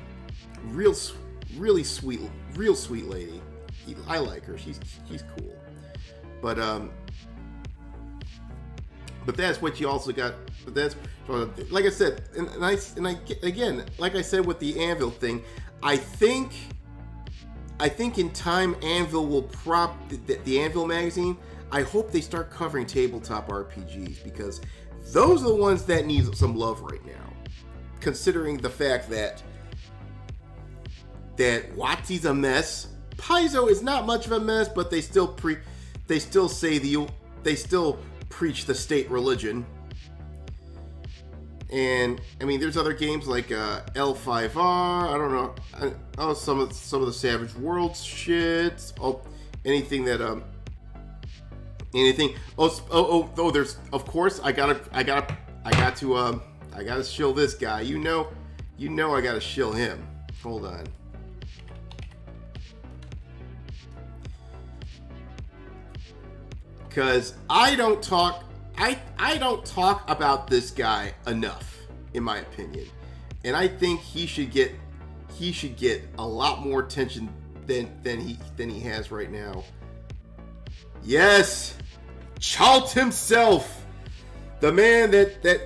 really sweet lady. I like her. She's cool. But that's what you also got. But that's like I said, and I again, like I said with the Anvil thing, I think in time Anvil will the Anvil magazine. I hope they start covering tabletop RPGs because those are the ones that need some love right now. Considering the fact that Watsy's a mess, Paizo is not much of a mess, but they still preach the state religion. And I mean, there's other games like L5R. I don't know. Some of the Savage Worlds shit. Anything that anything. There's, of course, I gotta shill this guy. You know, I gotta shill him. Hold on. Because I don't talk about this guy enough, in my opinion, and I think he should get a lot more attention than he has right now. Yes, Chalt himself, the man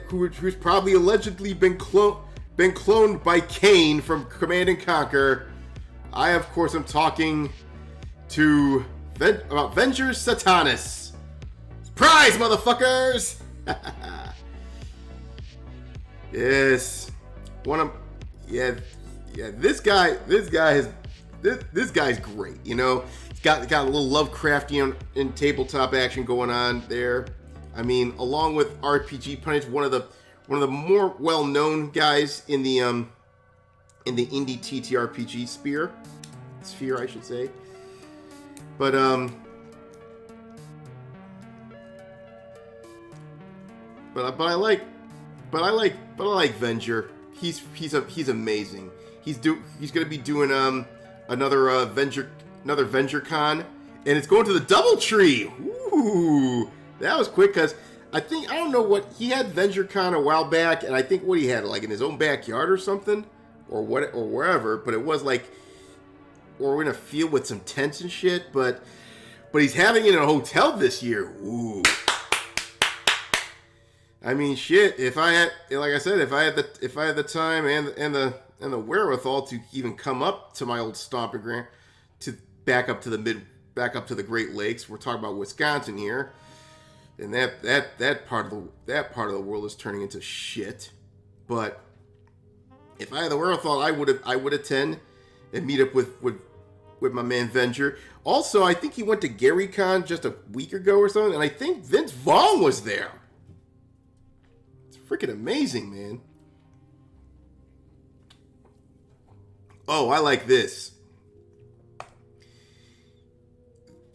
who's probably allegedly been cloned by Kane from Command and Conquer. I, of course, am talking about Vengers Satanis. Surprise, motherfuckers! Yes, This guy's great. You know, he's got a little Lovecraftian and tabletop action going on there. I mean, along with RPG Pundit, one of the more well-known guys in the indie TTRPG sphere, I should say. But I like Venger. He's amazing. He's gonna be doing another VengerCon, and it's going to the DoubleTree. Ooh, that was quick because I don't know what he had VengerCon a while back, and I think what he had like in his own backyard or something. or what or wherever, but it was like, or we're in a field with some tents and shit, but he's having it in a hotel this year. Ooh. I mean, shit. If I had, like I said, if I had the time and the wherewithal to even come up to my old stomping ground, to back up to the Great Lakes. We're talking about Wisconsin here, and that part of the world is turning into shit. But if I had the wherewithal, I would attend and meet up with my man Venger. Also, I think he went to GaryCon just a week ago or something, and I think Vince Vaughn was there. It's freaking amazing, man. Oh, I like this.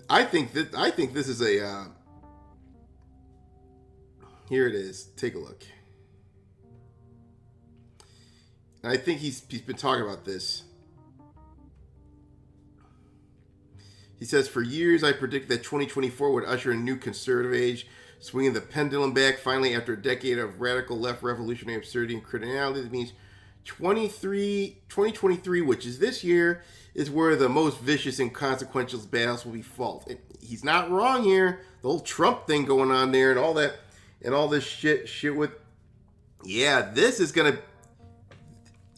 I think this is a here it is. Take a look. And I think he's been talking about this. He says, for years I predicted that 2024 would usher in a new conservative age, swinging the pendulum back finally after a decade of radical left revolutionary absurdity and criminality. That means 2023, which is this year, is where the most vicious and consequential battles will be fought. And he's not wrong here. The whole Trump thing going on there and all that, and all this shit with, this is gonna,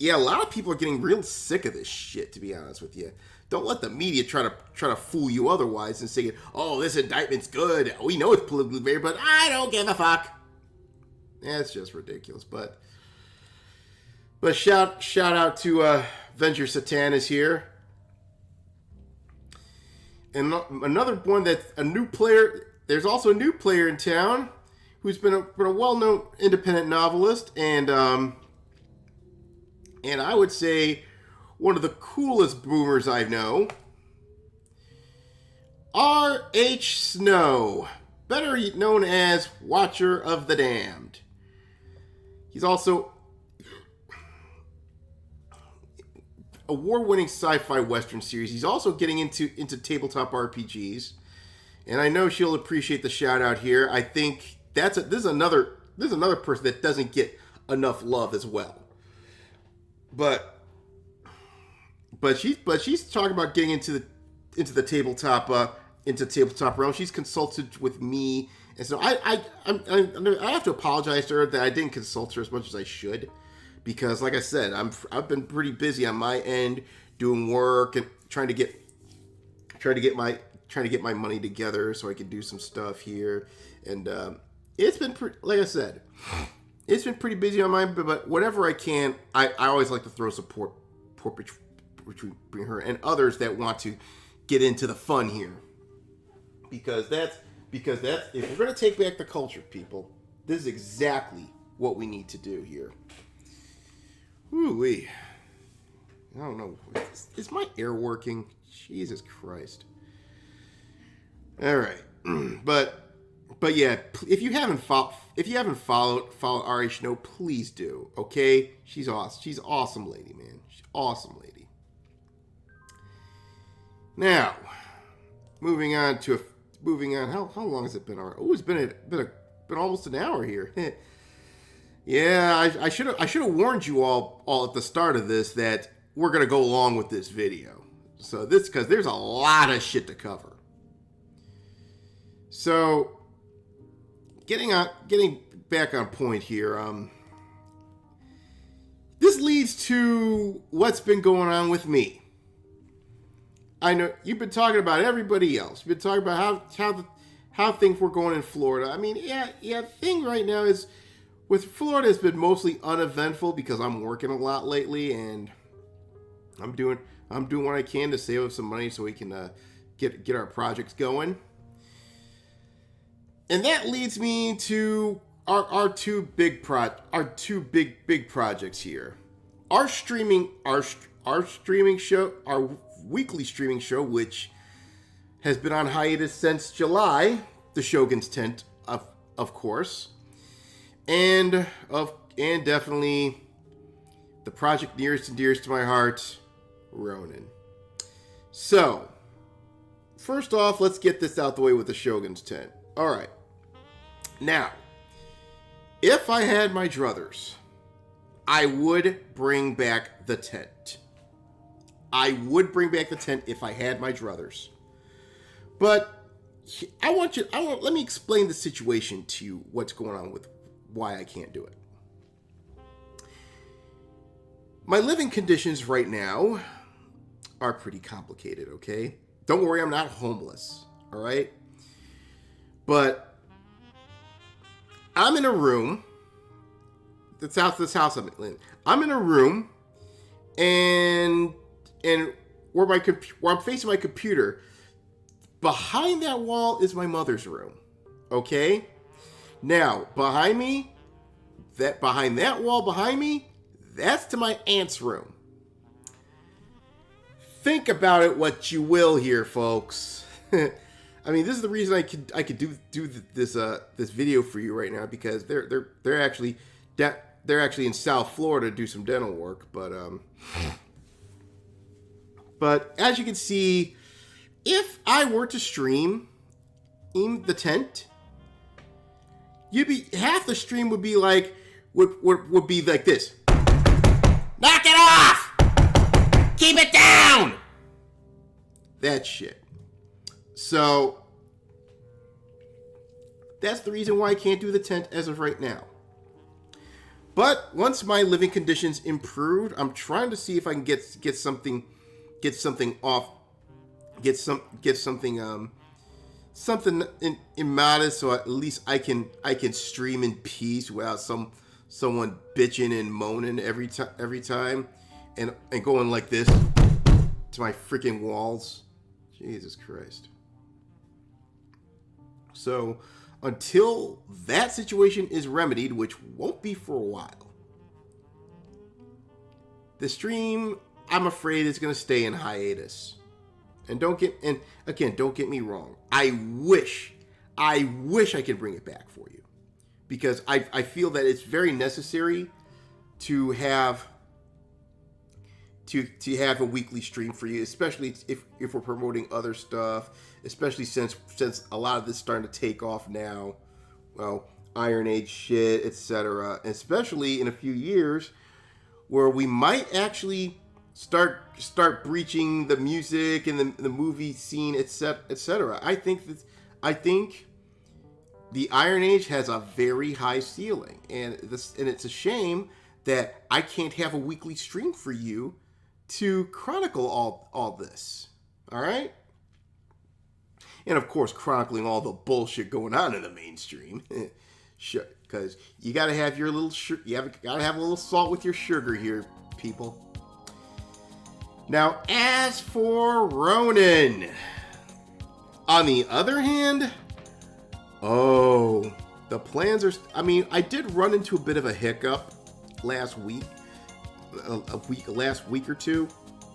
a lot of people are getting real sick of this shit, to be honest with you. Don't let the media try to fool you otherwise and say, oh, this indictment's good. We know it's politically fair, but I don't give a fuck. It's just ridiculous, But shout out to Venger Satanis here. And another one that's a new player. There's also a new player in town who's been a well-known independent novelist and I would say one of the coolest boomers I know. R.H. Snow, better known as Watcher of the Damned. He's also award-winning sci-fi western series. He's also getting into tabletop RPGs, and I know she'll appreciate the shout out here. I think this is another person that doesn't get enough love as well. But she's talking about getting into the tabletop realm. She's consulted with me, and so I have to apologize to her that I didn't consult her as much as I should. Because, like I said, I've been pretty busy on my end doing work and trying to get my money together so I can do some stuff here. And it's been like I said, it's been pretty busy on mine. But whatever I can, I always like to throw support between her and others that want to get into the fun here. Because that's if we're gonna take back the culture, people, this is exactly what we need to do here. Ooh-wee. I don't know. Is my air working? Jesus Christ. All right. But yeah, if you haven't followed R.H. Snow, please do. Okay? She's awesome. She's an awesome lady, man. She's an awesome lady. Now, moving on. How long has it been? Oh, it's been almost an hour here. Yeah, I should have warned you all at the start of this that we're gonna go along with this video. So because there's a lot of shit to cover. So getting back on point here, this leads to what's been going on with me. I know you've been talking about everybody else. You've been talking about how things were going in Florida. I mean, the thing right now is, with Florida, has been mostly uneventful because I'm working a lot lately, and I'm doing what I can to save up some money so we can get our projects going. And that leads me to our two big projects here. Our weekly streaming show, which has been on hiatus since July, the Shogun's Tent, of course. And definitely the project nearest and dearest to my heart, RoNIN. So, first off, let's get this out the way with the Shogun's Tent. All right. Now, if I had my druthers, I would bring back the tent. I would bring back the tent if I had my druthers. But let me explain the situation to you, what's going on with why I can't do it. My living conditions right now are pretty complicated, okay? Don't worry, I'm not homeless, all right? But I'm in a room. This house I'm in. I'm in a room, and where I'm facing my computer, behind that wall is my mother's room. Okay? Now, behind that wall behind me, that's to my aunt's room. Think about it what you will here, folks. I mean, this is the reason I could do this video for you right now, because they're actually in South Florida to do some dental work, but as you can see, if I were to stream in the tent, half the stream would be like would be like this. Knock it off! Keep it down! That shit. So that's the reason why I can't do the tent as of right now. But once my living conditions improved, I'm trying to see if I can get something immodest, so at least I can stream in peace without someone bitching and moaning every time and going like this to my freaking walls. Jesus Christ. So until that situation is remedied, which won't be for a while, the stream, I'm afraid, is going to stay in hiatus. And don't get me wrong. I wish I could bring it back for you, because I feel that it's very necessary to have a weekly stream for you, especially if we're promoting other stuff, especially since a lot of this is starting to take off now. Well, Iron Age shit, etc. Especially in a few years where we might actually start breaching the music and the movie scene, etc. I think the Iron Age has a very high ceiling, and it's a shame that I can't have a weekly stream for you to chronicle all this. All right? And of course, chronicling all the bullshit going on in the mainstream. Sure, because you gotta have your little gotta have a little salt with your sugar here, people. Now, as for RoNIN, on the other hand, the plans are. I mean, I did run into a bit of a hiccup last week or two,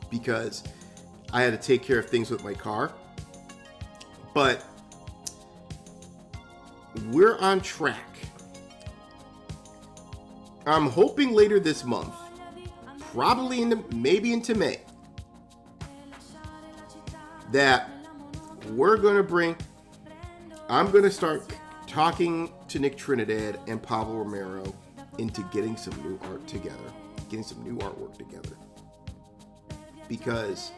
because I had to take care of things with my car. But we're on track. I'm hoping later this month, probably maybe into May, that I'm going to start talking to Nick Trinidad and Pablo Romero into getting some new art together, getting some new artwork together. Because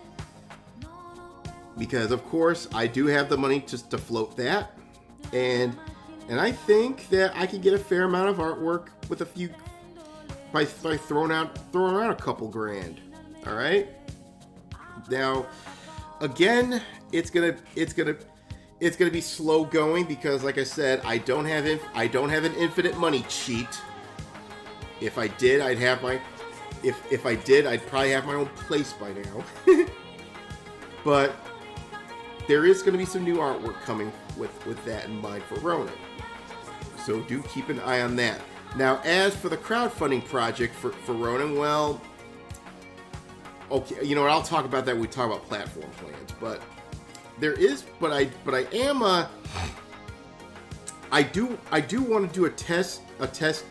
of course I do have the money to float that, and I think that I could get a fair amount of artwork with a few by throwing out a couple grand. All right. Now, again, it's gonna be slow going, because, like I said, I don't have an infinite money cheat. If I did, I'd probably have my own place by now. But there is going to be some new artwork coming with that in mind for RoNIN. So do keep an eye on that. Now, as for the crowdfunding project for RoNIN, well, okay, you know what? I'll talk about that when we talk about platform plans. But I do want to do a test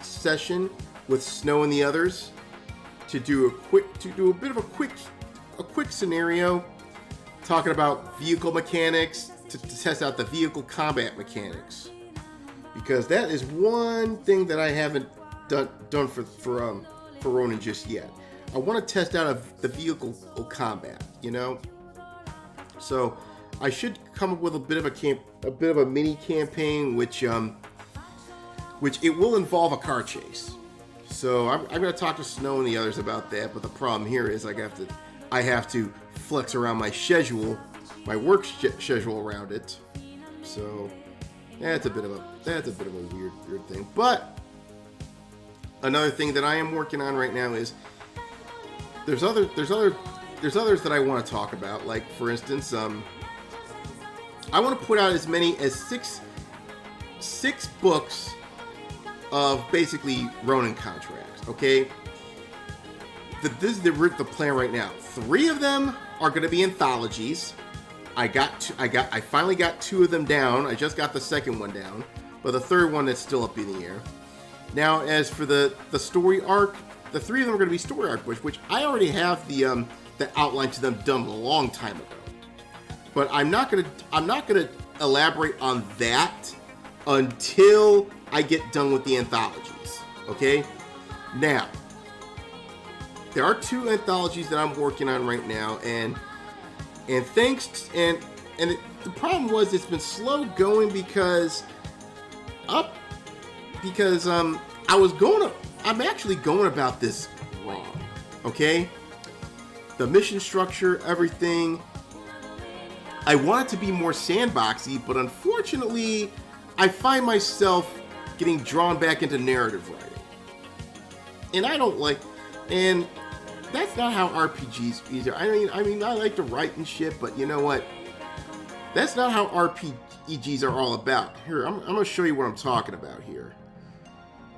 session with Snow and the others to do a bit of a quick scenario, talking about vehicle mechanics, to test out the vehicle combat mechanics, because that is one thing that I haven't done for for RoNIN just yet. I want to test out the vehicle combat, you know. So I should come up with a bit of a mini campaign, which it will involve a car chase. So I'm going to talk to Snow and the others about that. But the problem here is I have to flex around my schedule, my work schedule around it. So that's a bit of a weird thing. But another thing that I am working on right now is there's others that I want to talk about. Like, for instance, I want to put out as many as six books of basically RoNIN contracts. Okay, this is the plan right now. 3 of them are going to be anthologies. I finally got 2 of them down. I just got the second one down, but the third one is still up in the air. Now, as for the story arc, the 3 of them are going to be story arc books, which I already have the outline to them done a long time ago. But I'm not gonna elaborate on that until I get done with the anthologies. Okay? Now, there are 2 anthologies that I'm working on right now, and the problem was it's been slow going because I'm actually going about this wrong. Okay? The mission structure, everything. I want it to be more sandboxy, but unfortunately, I find myself getting drawn back into narrative writing. And I don't like, and that's not how RPGs either. I mean, I like to write and shit, but you know what? That's not how RPGs are all about. Here, I'm gonna show you what I'm talking about here.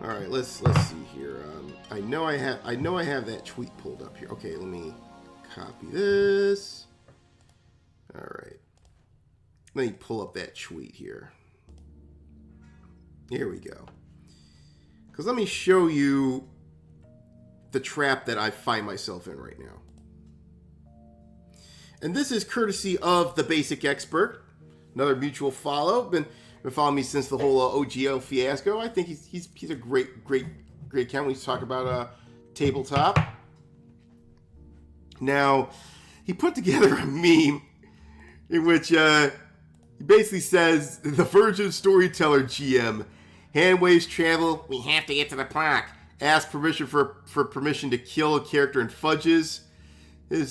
All right, let's see here. I know I have that tweet pulled up here. Okay, let me copy this. All right, let me pull up that tweet here. Here we go. Because let me show you the trap that I find myself in right now. And this is courtesy of the Basic Expert, another mutual follow. Been following me since the whole OGL fiasco. I think he's a great account when he's talking about tabletop. Now, he put together a meme in which he basically says, the Virgin Storyteller GM, hand waves travel, we have to get to the plaque. Ask permission for permission to kill a character and fudges. Need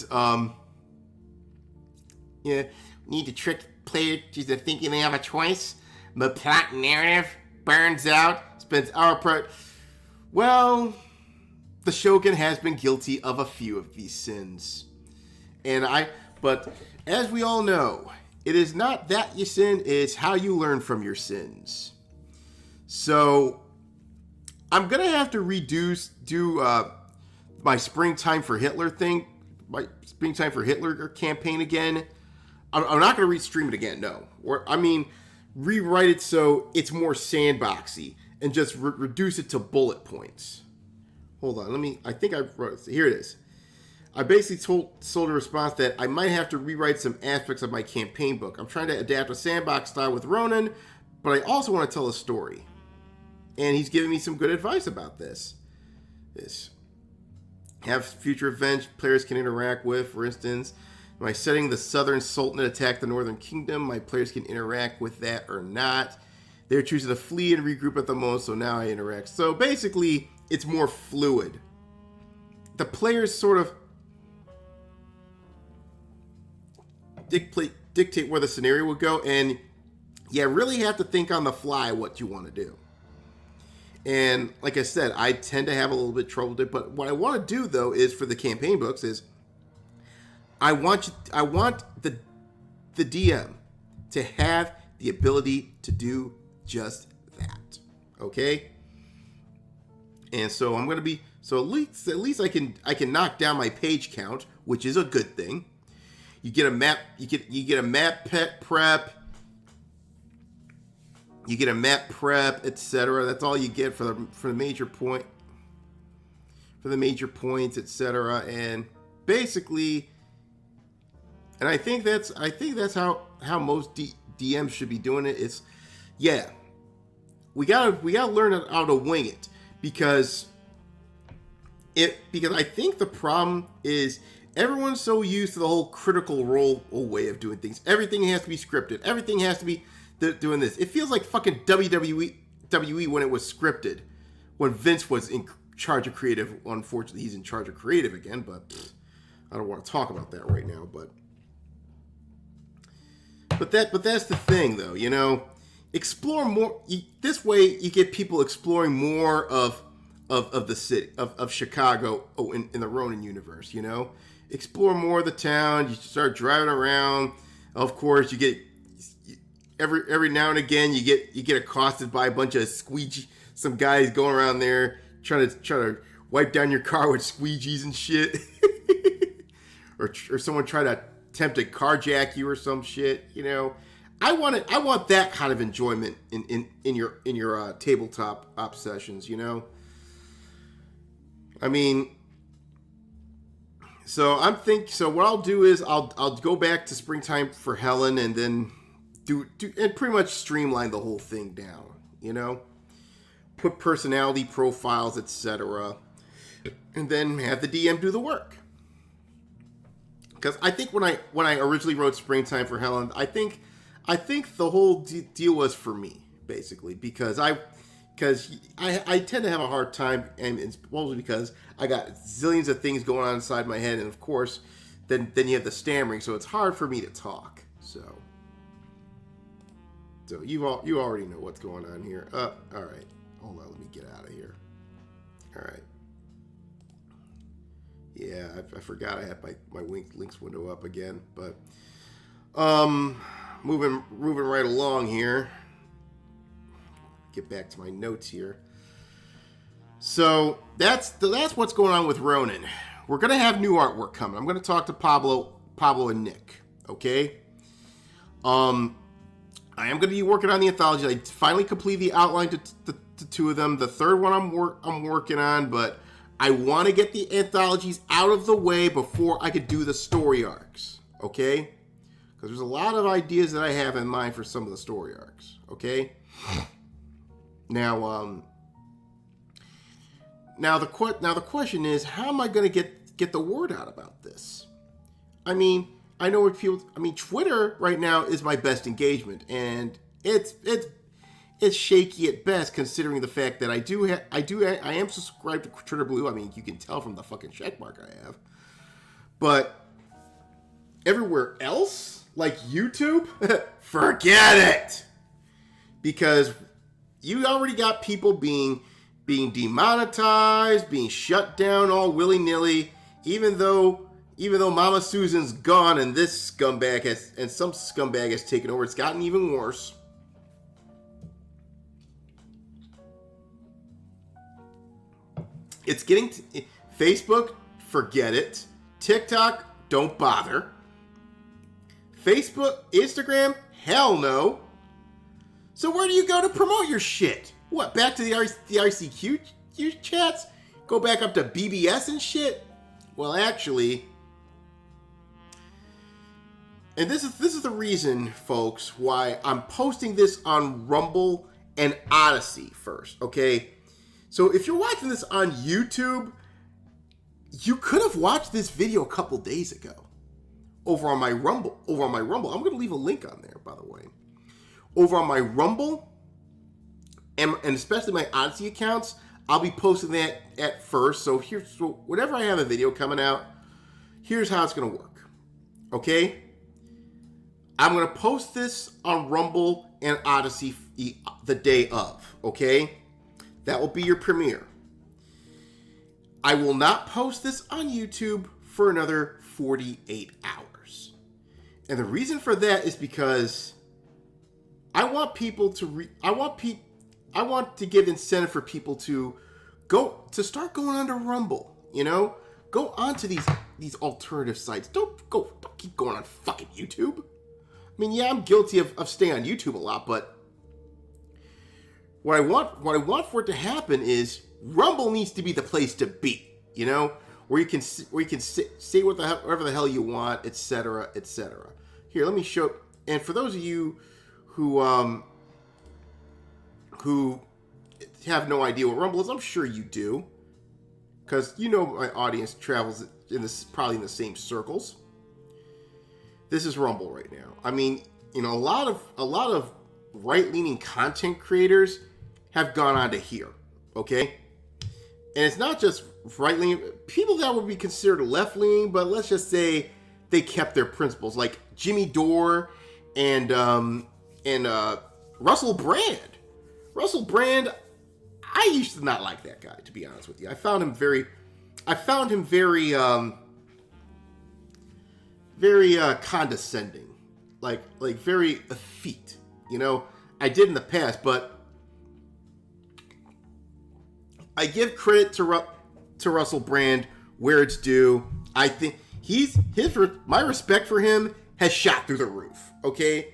to trick players into thinking they have a choice. The plot narrative burns out, spends hour per. Well, the Shogun has been guilty of a few of these sins. But as we all know, it is not that you sin, it's how you learn from your sins. So, I'm going to have to do my Springtime for Hitler thing, my Springtime for Hitler campaign again. I'm not going to restream it again, no. Rewrite it so it's more sandboxy and just reduce it to bullet points. Hold on, I think I wrote it. Here it is. I basically sold a response that I might have to rewrite some aspects of my campaign book. I'm trying to adapt a sandbox style with RoNIN, but I also want to tell a story. And he's giving me some good advice about this. Have future events players can interact with. For instance, am I setting the Southern Sultanate attack the Northern Kingdom? My players can interact with that or not. They're choosing to flee and regroup at the most, so now I interact. So basically, it's more fluid. The players sort of dictate where the scenario will go, and you really have to think on the fly what you want to do. And like I said, I tend to have a little bit of trouble with it, but what I want to do though is for the campaign books is I want the DM to have the ability to do just that. Okay? And so I'm going to be at least I can knock down my page count, which is a good thing. You get a map, you get a map prep. You get a map prep, etc. That's all you get for the major point, for the major points, etc. And basically, and I think that's how most DMs should be doing it. It's we gotta learn how to wing it, because because I think the problem is everyone's so used to the whole critical role way of doing things. Everything has to be scripted. Everything has to be doing this. It feels like fucking WWE when it was scripted, when Vince was in charge of creative. Unfortunately, he's in charge of creative again, but I don't want to talk about that right now. But that's the thing, though. You know, explore more. This way, you get people exploring more of the city of Chicago. In the RoNIN universe, you know, explore more of the town. You start driving around. Of course, you get every now and again you get accosted by a bunch of some guys going around there trying to wipe down your car with squeegees and shit, or someone try to attempt to carjack you or some shit. You know, I want that kind of enjoyment in your tabletop op sessions. You know, I mean, so what I'll do is I'll go back to Springtime for Helen and then do and pretty much streamline the whole thing down. You know, put personality profiles, etc., and then have the DM do the work. Because I think when I originally wrote Springtime for Helen, I think the whole deal was for me, basically, because I tend to have a hard time, and it's mostly because I got zillions of things going on inside my head, and of course, then you have the stammering, so it's hard for me to talk. So you already know what's going on here. All right, hold on, let me get out of here. All right. Yeah, I forgot I had my links window up again, but moving right along here. Get back to my notes here. So that's what's going on with RoNIN. We're gonna have new artwork coming. I'm gonna talk to Pablo and Nick. Okay. I am gonna be working on the anthology. I finally completed the outline to two of them. The third one I'm working on, but I want to get the anthologies out of the way before I could do the story arcs. Okay. Because there's a lot of ideas that I have in mind for some of the story arcs. Okay. Now the question is, how am I going to get the word out about this? I mean, I know what people. I mean, Twitter right now is my best engagement, and it's shaky at best, considering the fact that I am subscribed to Twitter Blue. I mean, you can tell from the fucking checkmark I have. But everywhere else, like YouTube, forget it, because you already got people being demonetized, being shut down all willy-nilly, even though Mama Susan's gone and this scumbag has taken over. It's gotten even worse. It's getting Facebook, forget it. TikTok, don't bother. Facebook, Instagram, hell no. So where do you go to promote your shit? What, back to the ICQ chats? Go back up to BBS and shit? Well, actually, and this is the reason, folks, why I'm posting this on Rumble and Odyssey first, okay? So if you're watching this on YouTube, you could have watched this video a couple days ago over on my Rumble. I'm going to leave a link on there, by the way. Over on my Rumble and especially my Odyssey accounts, I'll be posting that at first. So whenever I have a video coming out, here's how it's going to work. Okay? I'm going to post this on Rumble and Odyssey the day of. Okay? That will be your premiere. I will not post this on YouTube for another 48 hours. And the reason for that is because I want people to I want to give incentive for people to start going onto Rumble, you know? Go onto these alternative sites. Don't keep going on fucking YouTube. I mean, yeah, I'm guilty of staying on YouTube a lot, but what I want for it to happen is Rumble needs to be the place to be, you know, where you can say whatever the hell you want, etc., etc. Here, let me show. And for those of you who have no idea what Rumble is, I'm sure you do. because you know my audience travels in this probably in the same circles. This is Rumble right now. I mean, you know, a lot of right-leaning content creators have gone on to here, okay? And it's not just right-leaning, people that would be considered left-leaning, but let's just say they kept their principles, like Jimmy Dore and Russell Brand. Russell Brand, I used to not like that guy, to be honest with you. I found him very condescending, like very effete. You know, I did in the past, but I give credit to Russell Brand where it's due. I think my respect for him has shot through the roof. Okay,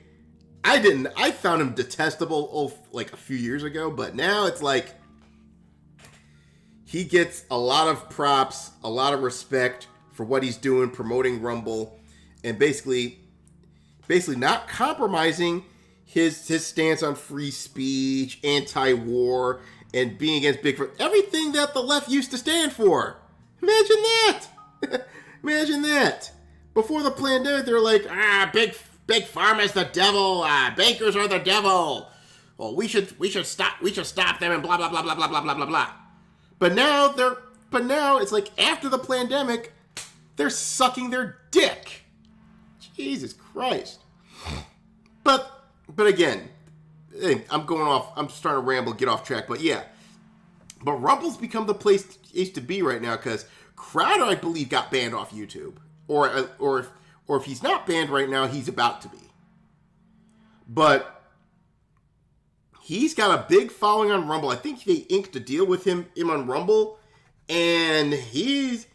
I found him detestable like a few years ago, but now it's like he gets a lot of props, a lot of respect for what he's doing, promoting Rumble, and basically not compromising his stance on free speech, anti-war, and being against big everything that the left used to stand for. Imagine that. Imagine that. Before the pandemic, they were like, big pharma's the devil. Bankers are the devil. Well, we should stop them and blah blah blah blah blah blah blah blah blah. But now it's like after the pandemic, they're sucking their dick. Jesus Christ. But again, I'm starting to ramble, get off track, but yeah. But Rumble's become the place it used to be right now because Crowder, I believe, got banned off YouTube. Or if he's not banned right now, he's about to be. But he's got a big following on Rumble. I think they inked a deal with him on Rumble, and his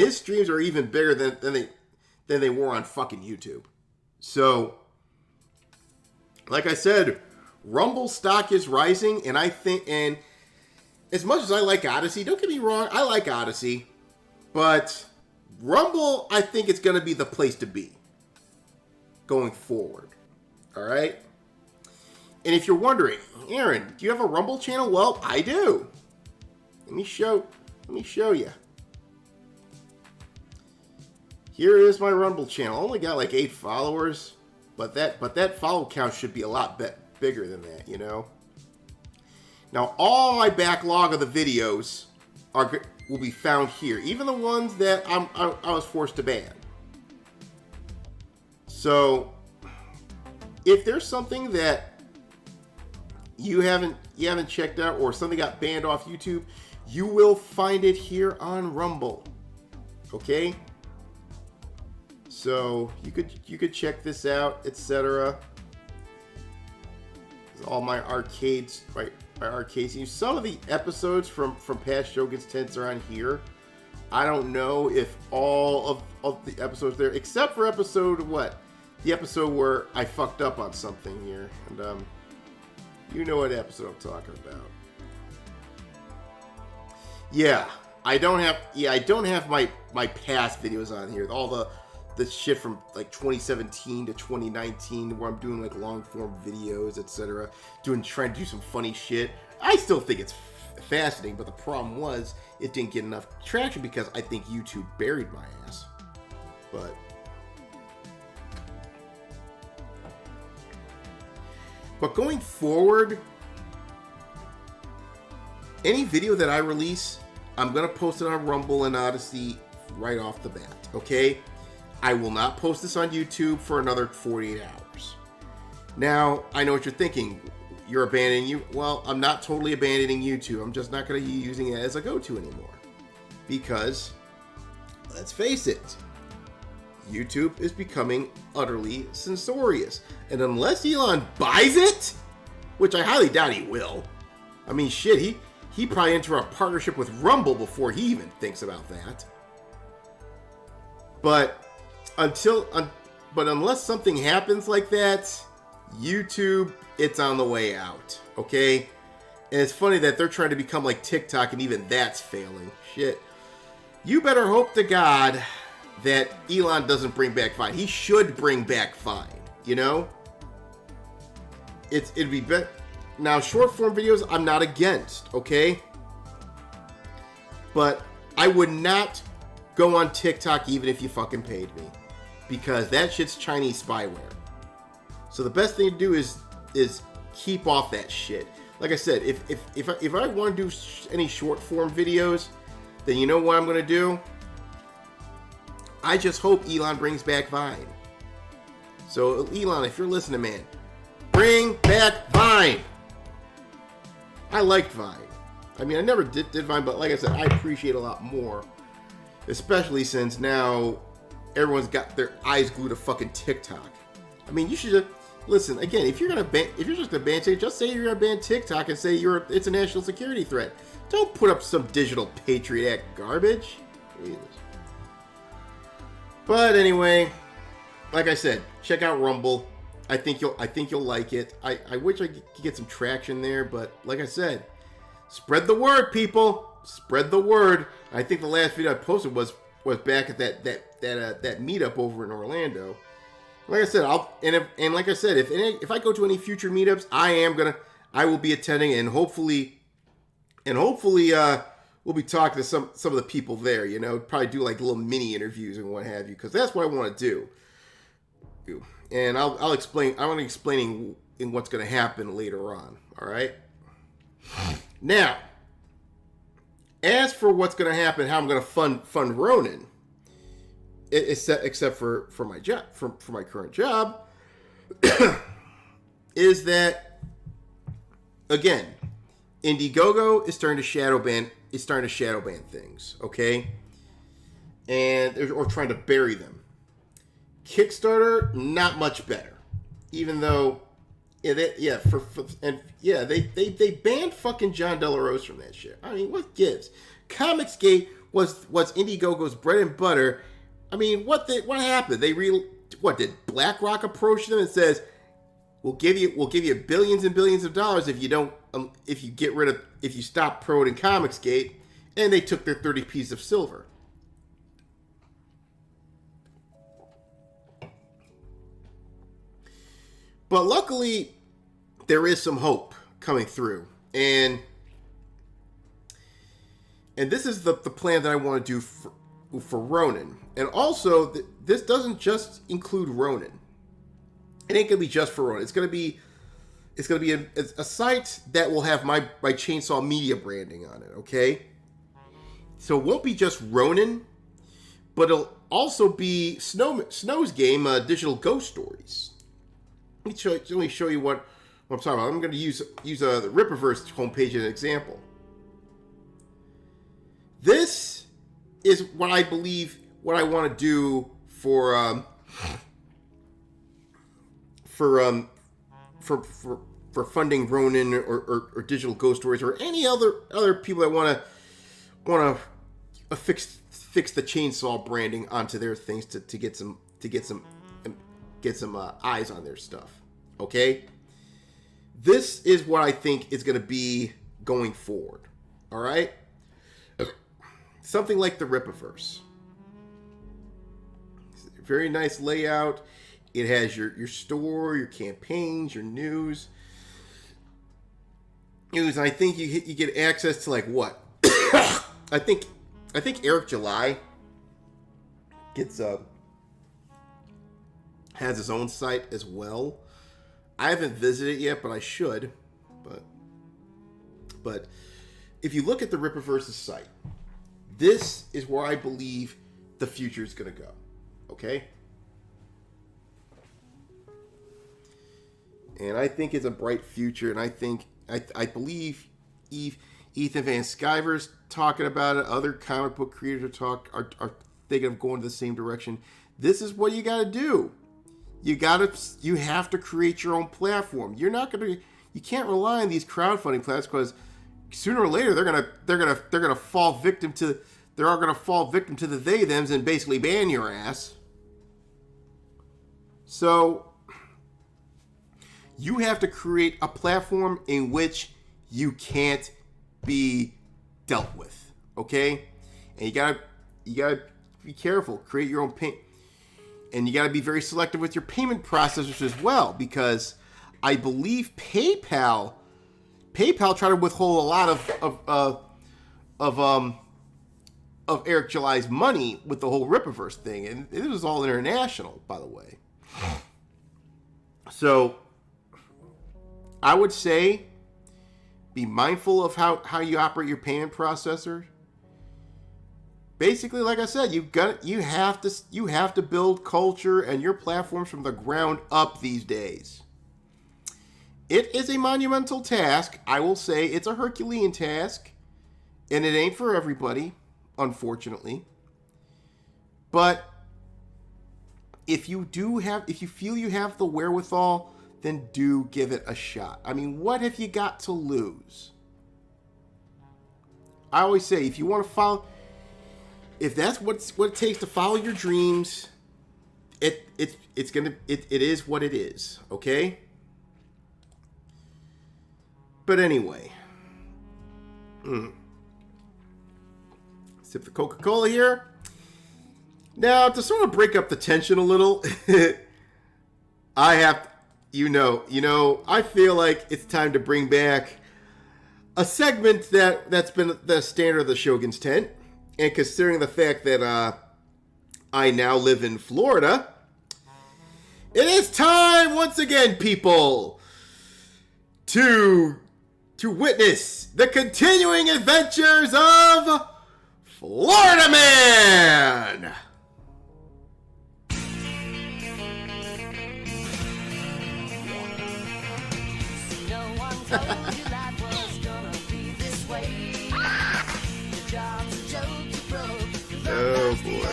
streams are even bigger than they were on fucking YouTube. So, like I said, Rumble stock is rising, and I think, and as much as I like Odyssey, don't get me wrong, I like Odyssey, but Rumble, I think it's going to be the place to be going forward. All right? And if you're wondering, Aaron, do you have a Rumble channel? Well, I do. Let me show you. Here is my Rumble channel. I only got like 8 followers, but that follow count should be a lot bigger than that, you know? Now, all my backlog of the videos will be found here, even the ones that I was forced to ban. So, if there's something that you haven't checked out, or something got banned off YouTube, you will find it here on Rumble. Okay? So you could check this out, etc. All my arcades, my arcades. Some of the episodes from past Shogun's Tents are on here. I don't know if all of the episodes there, except for the episode where I fucked up on something here, and you know what episode I'm talking about. Yeah, I don't have my past videos on here. All the shit from like 2017 to 2019 where I'm doing like long form videos, etc. Trying to do some funny shit. I still think it's fascinating, but the problem was it didn't get enough traction because I think YouTube buried my ass. But going forward, any video that I release, I'm gonna post it on Rumble and Odyssey right off the bat, okay? I will not post this on YouTube for another 48 hours. Now, I know what you're thinking. You're abandoning you. Well, I'm not totally abandoning YouTube. I'm just not going to be using it as a go-to anymore. Because, let's face it, YouTube is becoming utterly censorious. And unless Elon buys it, which I highly doubt he will. I mean, shit, he probably enter a partnership with Rumble before he even thinks about that. But unless something happens like that, YouTube, it's on the way out, okay? And it's funny that they're trying to become like TikTok, and even that's failing. Shit. You better hope to God that Elon doesn't bring back Vine. He should bring back Vine, you know? It'd be better. Now, short form videos, I'm not against, okay? But I would not go on TikTok even if you fucking paid me, because that shit's Chinese spyware. So the best thing to do is keep off that shit. Like I said, if I want to do any short form videos, then you know what I'm gonna do? I just hope Elon brings back Vine. So Elon, if you're listening, man, bring back Vine. I liked Vine. I mean, I never did Vine, but like I said, I appreciate it a lot more, especially since now everyone's got their eyes glued to fucking TikTok. I mean, you should just listen again. If you're just gonna ban TikTok, just say you're gonna ban TikTok and say it's a national security threat. Don't put up some digital Patriot Act garbage. Jesus. But anyway, like I said, check out Rumble. I think you'll like it. I wish I could get some traction there, but like I said, spread the word, people. Spread the word. I think the last video I posted was back at that meetup over in Orlando. Like I said, like I said, if I go to any future meetups, I will be attending, and hopefully we'll be talking to some of the people there. You know, probably do like little mini interviews and what have you, because that's what I want to do. And I'll explain. I want to explaining in what's going to happen later on. All right. Now, as for what's going to happen, how I'm going to fund RoNIN, except for my job, for my current job, is that again, Indiegogo is starting to shadow ban. Is starting to shadow ban things. Okay, or trying to bury them. Kickstarter, not much better. Even though, they banned fucking John Delarose from that shit. I mean, what gives? Comicsgate was Indiegogo's bread and butter. I mean, what happened? Did BlackRock approach them and says, we'll give you billions and billions of dollars if you stop promoting Comicsgate, and they took their 30 pieces of silver. But luckily, there is some hope coming through. And this is the plan that I want to do for RoNIN. And also, this doesn't just include RoNIN. It ain't going to be just for RoNIN. It's going to be a site that will have my Chainsaw Media branding on it, okay? So it won't be just RoNIN, but it'll also be Snow's game, Digital Ghost Stories. Let me show you what I'm talking about. I'm going to use the Rippaverse homepage as an example. This is what I believe, what I want to do for funding RoNIN or Digital Ghost Stories or any other people that want to fix the Chainsaw branding onto their things to get some eyes on their stuff. Okay, this is what I think is going to be going forward. All right, something like the Rippaverse. Very nice layout. It has your store, your campaigns, your news. I think you get access to like what? I think Eric July has his own site as well. I haven't visited it yet, but I should. But if you look at the Rippaverse's site, this is where I believe the future is going to go. Okay? And I think it's a bright future, and I believe Ethan Van Sciver's talking about it. Other comic book creators are thinking of going to the same direction. This is what you got to do. You have to create your own platform. You can't rely on these crowdfunding platforms, because sooner or later they're gonna fall victim to the they thems and basically ban your ass. So you have to create a platform in which you can't be dealt with, okay? And you gotta be careful. Create your own and you gotta be very selective with your payment processors as well, because I believe PayPal tried to withhold a lot of Eric July's money with the whole Rippaverse thing, and it was all international, by the way. So I would say be mindful of how you operate your payment processor. Basically, like I said, you have to build culture and your platforms from the ground up these days. It is a monumental task. I will say it's a Herculean task, and it ain't for everybody, unfortunately. But if you feel you have the wherewithal, then do give it a shot. I mean, what have you got to lose? I always say, if you want to follow, if that's what it takes to follow your dreams, it is what it is, okay? But anyway, sip the Coca-Cola here. Now, to sort of break up the tension a little, I feel like it's time to bring back a segment that's been the standard of the Shogun's tent. And considering the fact that I now live in Florida, it is time once again, people, to witness the continuing adventures of Florida Man. Oh boy.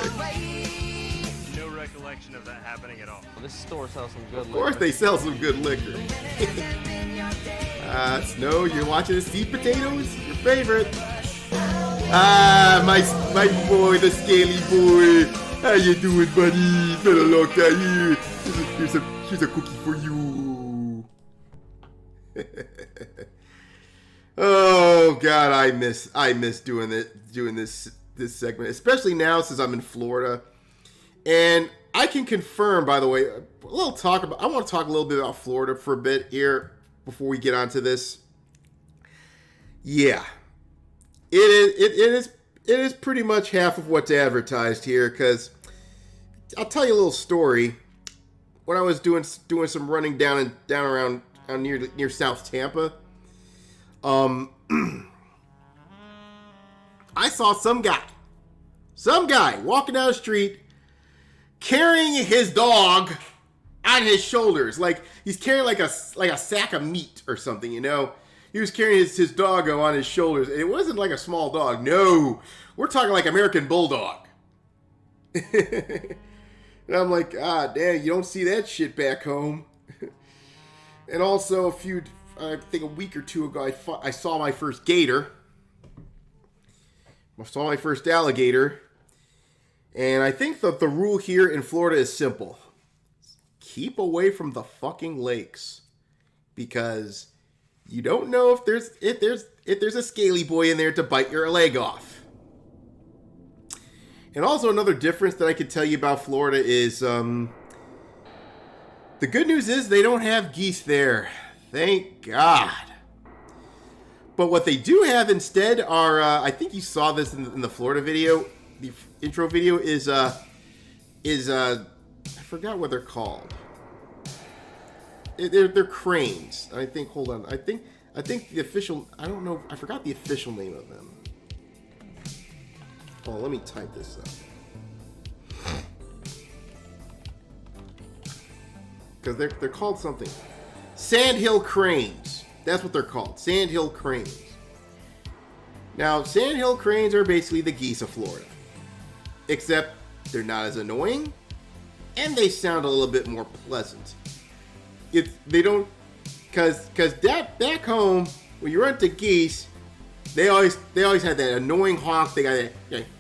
No recollection of that happening at all. This store sells some good liquor. Of course they sell some good liquor. Snow, you're watching the Sweet Potatoes? Your favorite. My boy, the scaly boy. How you doing, buddy? Been a long time here. Here's a cookie for you. Oh God, I miss doing this segment, especially now since I'm in Florida. And I can confirm, by the way, I want to talk a little bit about Florida for a bit here before we get onto this. Yeah, it is pretty much half of what's advertised here, because I'll tell you a little story. When I was doing some running down around near South Tampa, I saw some guy walking down the street carrying his dog on his shoulders, like he's carrying like a sack of meat or something, you know. He was carrying his doggo on his shoulders, and it wasn't like a small dog. No, we're talking like American Bulldog. And I'm like, damn, you don't see that shit back home. And also, I think a week or two ago, I saw my first gator. I saw my first alligator. And I think that the rule here in Florida is simple. Keep away from the fucking lakes. Because you don't know if there's a scaly boy in there to bite your leg off. And also another difference that I could tell you about Florida is, the good news is they don't have geese there. Thank God. But what they do have instead are, I think you saw this in the Florida video, the intro video is I forgot what they're called. They're cranes. I think, hold on. I think the official, I don't know, I forgot the official name of them. Oh, let me type this up. Because they're called something. Sandhill cranes. That's what they're called. Sandhill cranes. Now, sandhill cranes are basically the geese of Florida. Except they're not as annoying. And they sound a little bit more pleasant. They don't... Because back home, when you run to geese, they always had that annoying honk. They got that...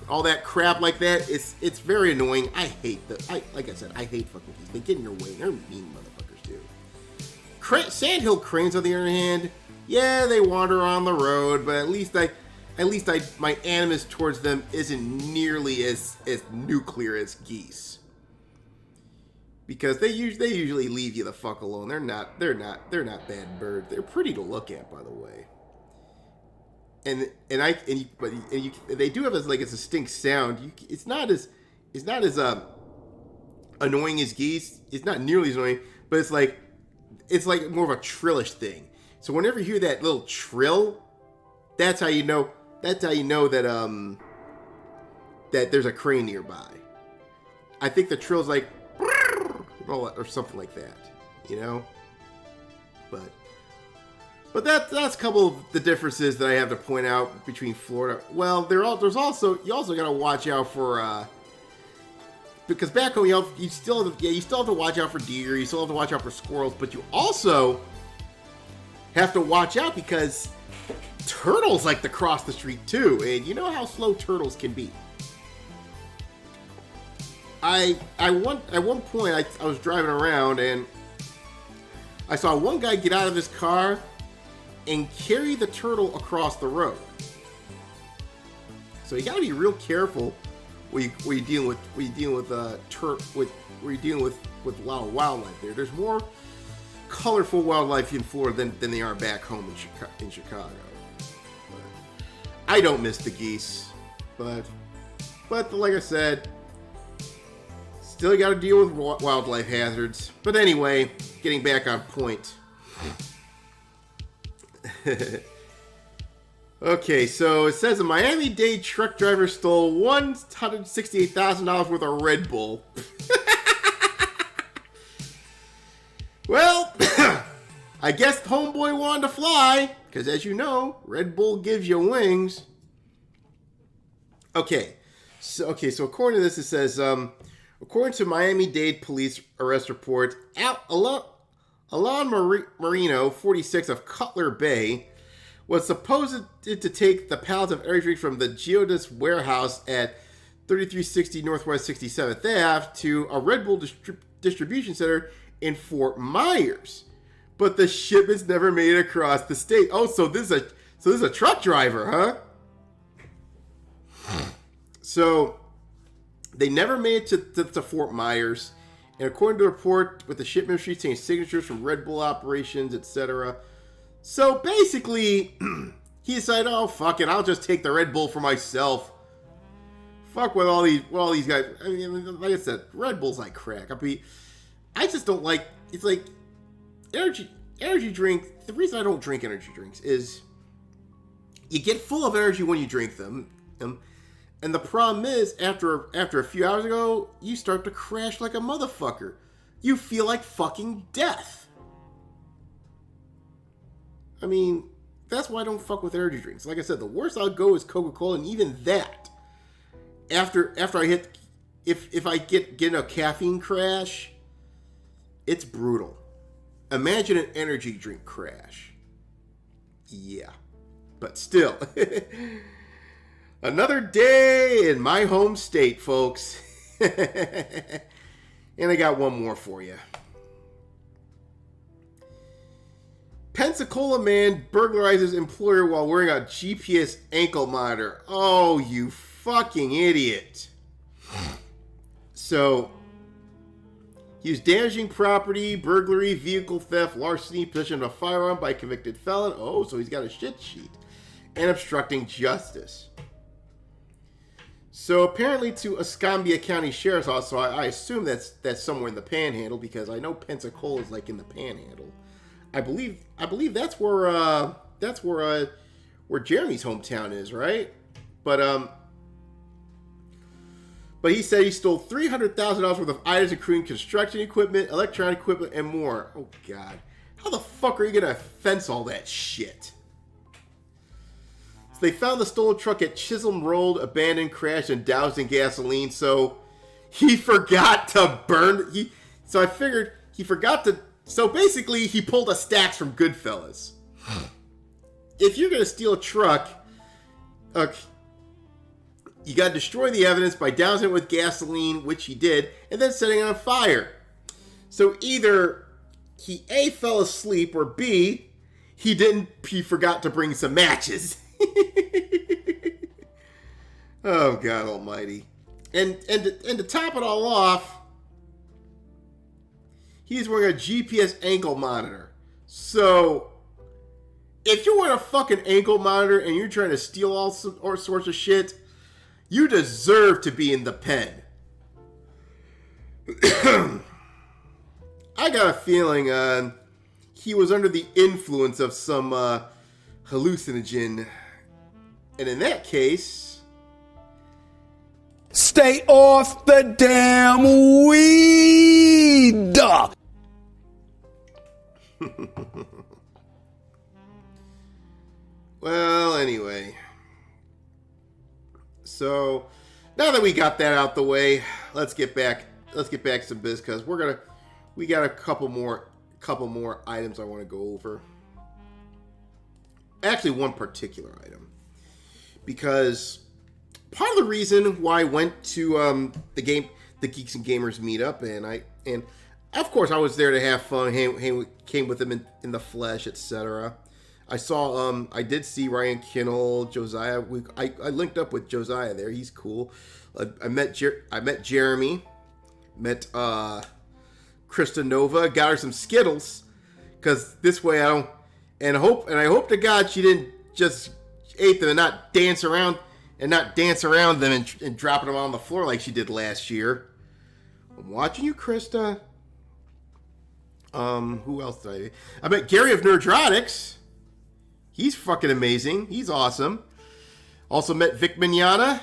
all that crap like that. It's very annoying. I hate like I said, I hate fucking geese. They get in your way. They're mean motherfuckers too. Sandhill cranes, on the other hand, yeah, they wander on the road, but at least my animus towards them isn't nearly as nuclear as geese. Because they usually leave you the fuck alone. They're not bad birds. They're pretty to look at, by the way. they do have this like a distinct sound. It's not as annoying as geese. It's not nearly as annoying, but it's like more of a trillish thing. So whenever you hear that little trill, that's how you know that that there's a crane nearby. I think the trill's like or something like that, you know. But that's a couple of the differences that I have to point out between Florida. Well, you also gotta watch out for because back home you still have to watch out for deer, you still have to watch out for squirrels, but you also have to watch out because turtles like to cross the street too, and you know how slow turtles can be. At one point I was driving around and I saw one guy get out of his car and carry the turtle across the road. So you got to be real careful when you're dealing with a lot of wildlife there. There's more colorful wildlife in Florida than they are back home in Chicago. But I don't miss the geese, but like I said, still got to deal with wildlife hazards. But anyway, getting back on point. Okay, so it says a Miami-Dade truck driver stole $168,000 worth of Red Bull. Well, I guess homeboy wanted to fly, because as you know, Red Bull gives you wings. So according to this, it says, according to Miami-Dade police arrest report, Alon Marino, 46 of Cutler Bay, was supposed to take the pallets of energy drink from the Geodis warehouse at 3360 Northwest 67th Ave to a Red Bull distribution center in Fort Myers, but the shipments never made it across the state. Oh, so this is a truck driver, huh? So they never made it to Fort Myers, and according to the report, with the shipment sheet saying signatures from Red Bull operations, etc. So basically, he decided, oh fuck it, I'll just take the Red Bull for myself. Fuck with all these guys. I mean, like I said, Red Bull's like crack. I just don't like. It's like energy drink. The reason I don't drink energy drinks is you get full of energy when you drink them, and the problem is after a few hours ago, you start to crash like a motherfucker. You feel like fucking death. I mean, that's why I don't fuck with energy drinks. Like I said, the worst I'll go is Coca-Cola, and even that, after I hit, if I get in a caffeine crash, it's brutal. Imagine an energy drink crash. Yeah, but still, another day in my home state, folks. And I got one more for you. Pensacola man burglarizes employer while wearing a GPS ankle monitor. Oh, you fucking idiot. So, he was damaging property, burglary, vehicle theft, larceny, possession of a firearm by a convicted felon. Oh, so he's got a shit sheet. And obstructing justice. So, apparently to Escambia County Sheriff's Office, so I assume that's somewhere in the Panhandle, because I know Pensacola is like in the Panhandle. I believe that's where Jeremy's hometown is, right? But he said he stole $300,000 worth of items including construction equipment, electronic equipment, and more. Oh God, how the fuck are you gonna fence all that shit? So they found the stolen truck at Chisholm Road, abandoned, crashed, and doused in gasoline. So he forgot to burn. So I figured he forgot to. So basically, he pulled a Stacks from Goodfellas. If you're going to steal a truck, you got to destroy the evidence by dousing it with gasoline, which he did, and then setting it on fire. So either he A, fell asleep, or B, he forgot to bring some matches. Oh, God almighty. And to top it all off, he's wearing a GPS ankle monitor. So, if you want a fucking ankle monitor and you're trying to steal all sorts of shit, you deserve to be in the pen. I got a feeling he was under the influence of some hallucinogen. And in that case... Stay off the damn weed! Well, anyway. So, now that we got that out the way, let's get back to some biz, because we got a couple more items I want to go over. Actually, one particular item. Because part of the reason why I went to the Geeks and Gamers meetup, and of course I was there to have fun, came with them in the flesh, etc. I saw, I did see Ryan Kinnell, Josiah. I linked up with Josiah there. He's cool. I met Jeremy, met Krista Nova, got her some Skittles, because this way I hope to God she didn't just ate them and not dance around them and dropping them on the floor like she did last year. I'm watching you, Krista. Who else did I met Gary of Nerdrotics. He's fucking amazing. He's awesome. Also met Vic Mignogna.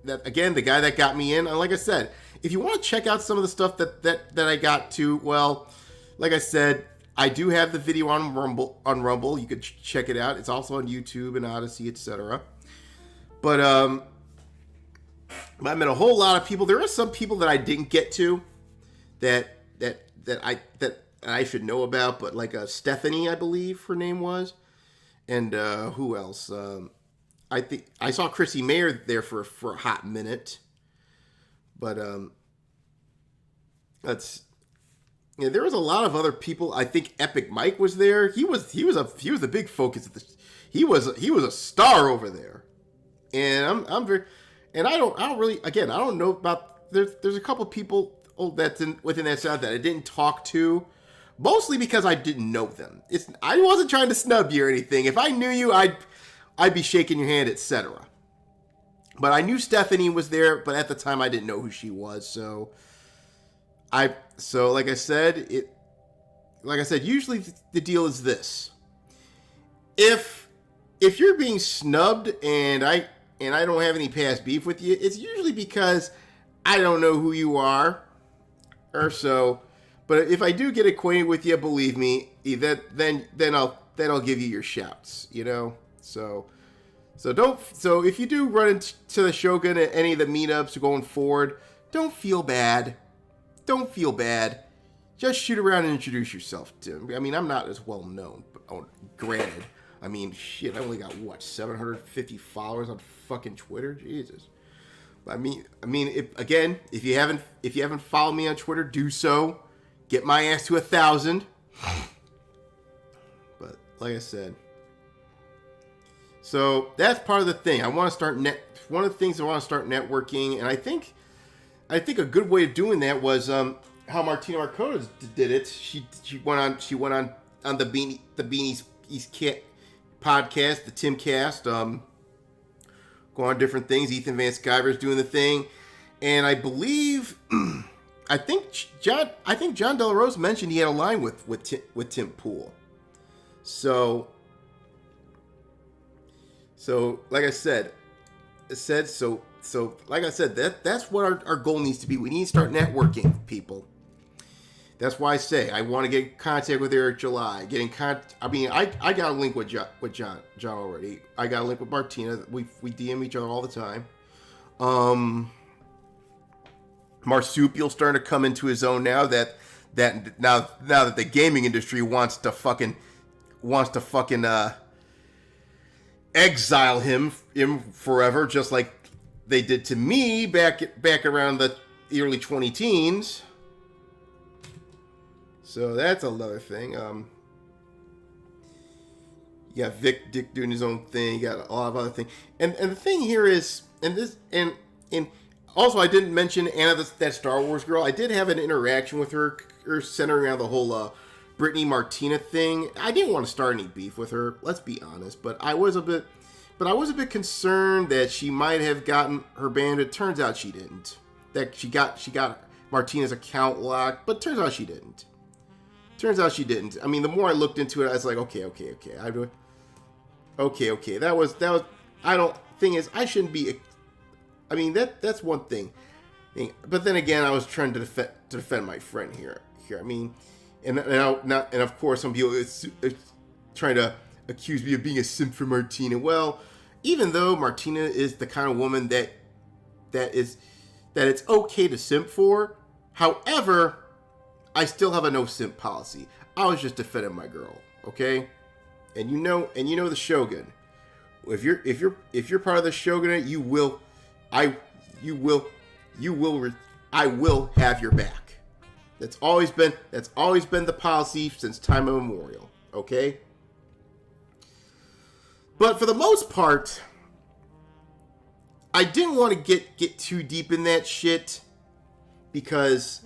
That, again, the guy that got me in. And like I said, if you want to check out some of the stuff that I got to, well, like I said, I do have the video on Rumble. You could check it out. It's also on YouTube and Odyssey, etc. But I met a whole lot of people. There are some people that I didn't get to that I should know about, but like Stephanie, I believe her name was. And who else? I think I saw Chrissy Mayer there for a hot minute. But there was a lot of other people. I think Epic Mike was there. He was a big focus of this. He was a star over there. And I'm very, and I don't really, again, I don't know about, there's a couple people that's within that side that I didn't talk to, mostly because I didn't know them. I wasn't trying to snub you or anything. If I knew you, I'd be shaking your hand, etc. But I knew Stephanie was there, but at the time I didn't know who she was. So like I said, usually the deal is this: if you're being snubbed and I don't have any past beef with you, it's usually because I don't know who you are, or so. But if I do get acquainted with you, believe me, then I'll give you your shouts, you know. So if you do run into the Shogun at any of the meetups going forward, don't feel bad. Don't feel bad. Just shoot around and introduce yourself to him. I mean, I'm not as well known, but granted. I mean, shit, I only got 750 followers on fucking Twitter. Jesus. I mean, if you haven't followed me on Twitter, do so. Get my ass to 1,000. But like I said, so that's part of the thing. I want to start one of the things I want to start networking, and I think a good way of doing that was how Martina Marcones did it. She went on the Beanies East Cat podcast, the Timcast, go on different things. Ethan Van Sciver's doing the thing, and I believe I think John Della Rose mentioned he had a line with Tim Pool. So like I said, like I said, that's what our goal needs to be. We need to start networking, people. That's why I say I want to get in contact with Eric July. I got a link with John already. I got a link with Martina. We DM each other all the time. Marsupial starting to come into his own now that the gaming industry wants to fucking exile him forever, just like they did to me back around the early 2010s. So that's another thing. You got Dick doing his own thing. You got a lot of other things. And the thing here is, and also I didn't mention Anna, that Star Wars girl. I did have an interaction with her centering around the whole Brittany Martina thing, I didn't want to start any beef with her. Let's be honest, but I was a bit concerned that she might have gotten her banned. It turns out she didn't. That she got Martina's account locked, but turns out she didn't. I mean, the more I looked into it, I was like, okay. That was. Thing is, I shouldn't be. I mean, that's one thing. But then again, I was trying to defend my friend here. I mean, and of course, some people is trying to accuse me of being a simp for Martina. Well, even though Martina is the kind of woman that it's okay to simp for, however, I still have a no simp policy. I was just defending my girl, okay? And you know the Shogun. If you're part of the Shogunate, I will have your back. That's always been the policy since time immemorial, okay? But for the most part, I didn't want to get too deep in that shit because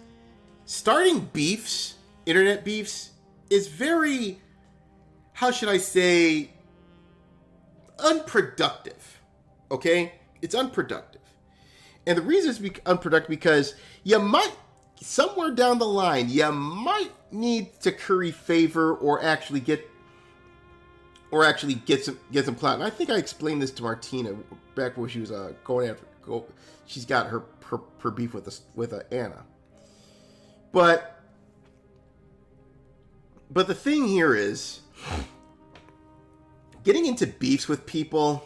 starting beefs, internet beefs, is very, how should I say, unproductive. Okay? It's unproductive. And the reason it's unproductive because you might, somewhere down the line, you might need to curry favor or actually get some clout. And I think I explained this to Martina back when she was she's got her beef with Anna. But the thing here is, getting into beefs with people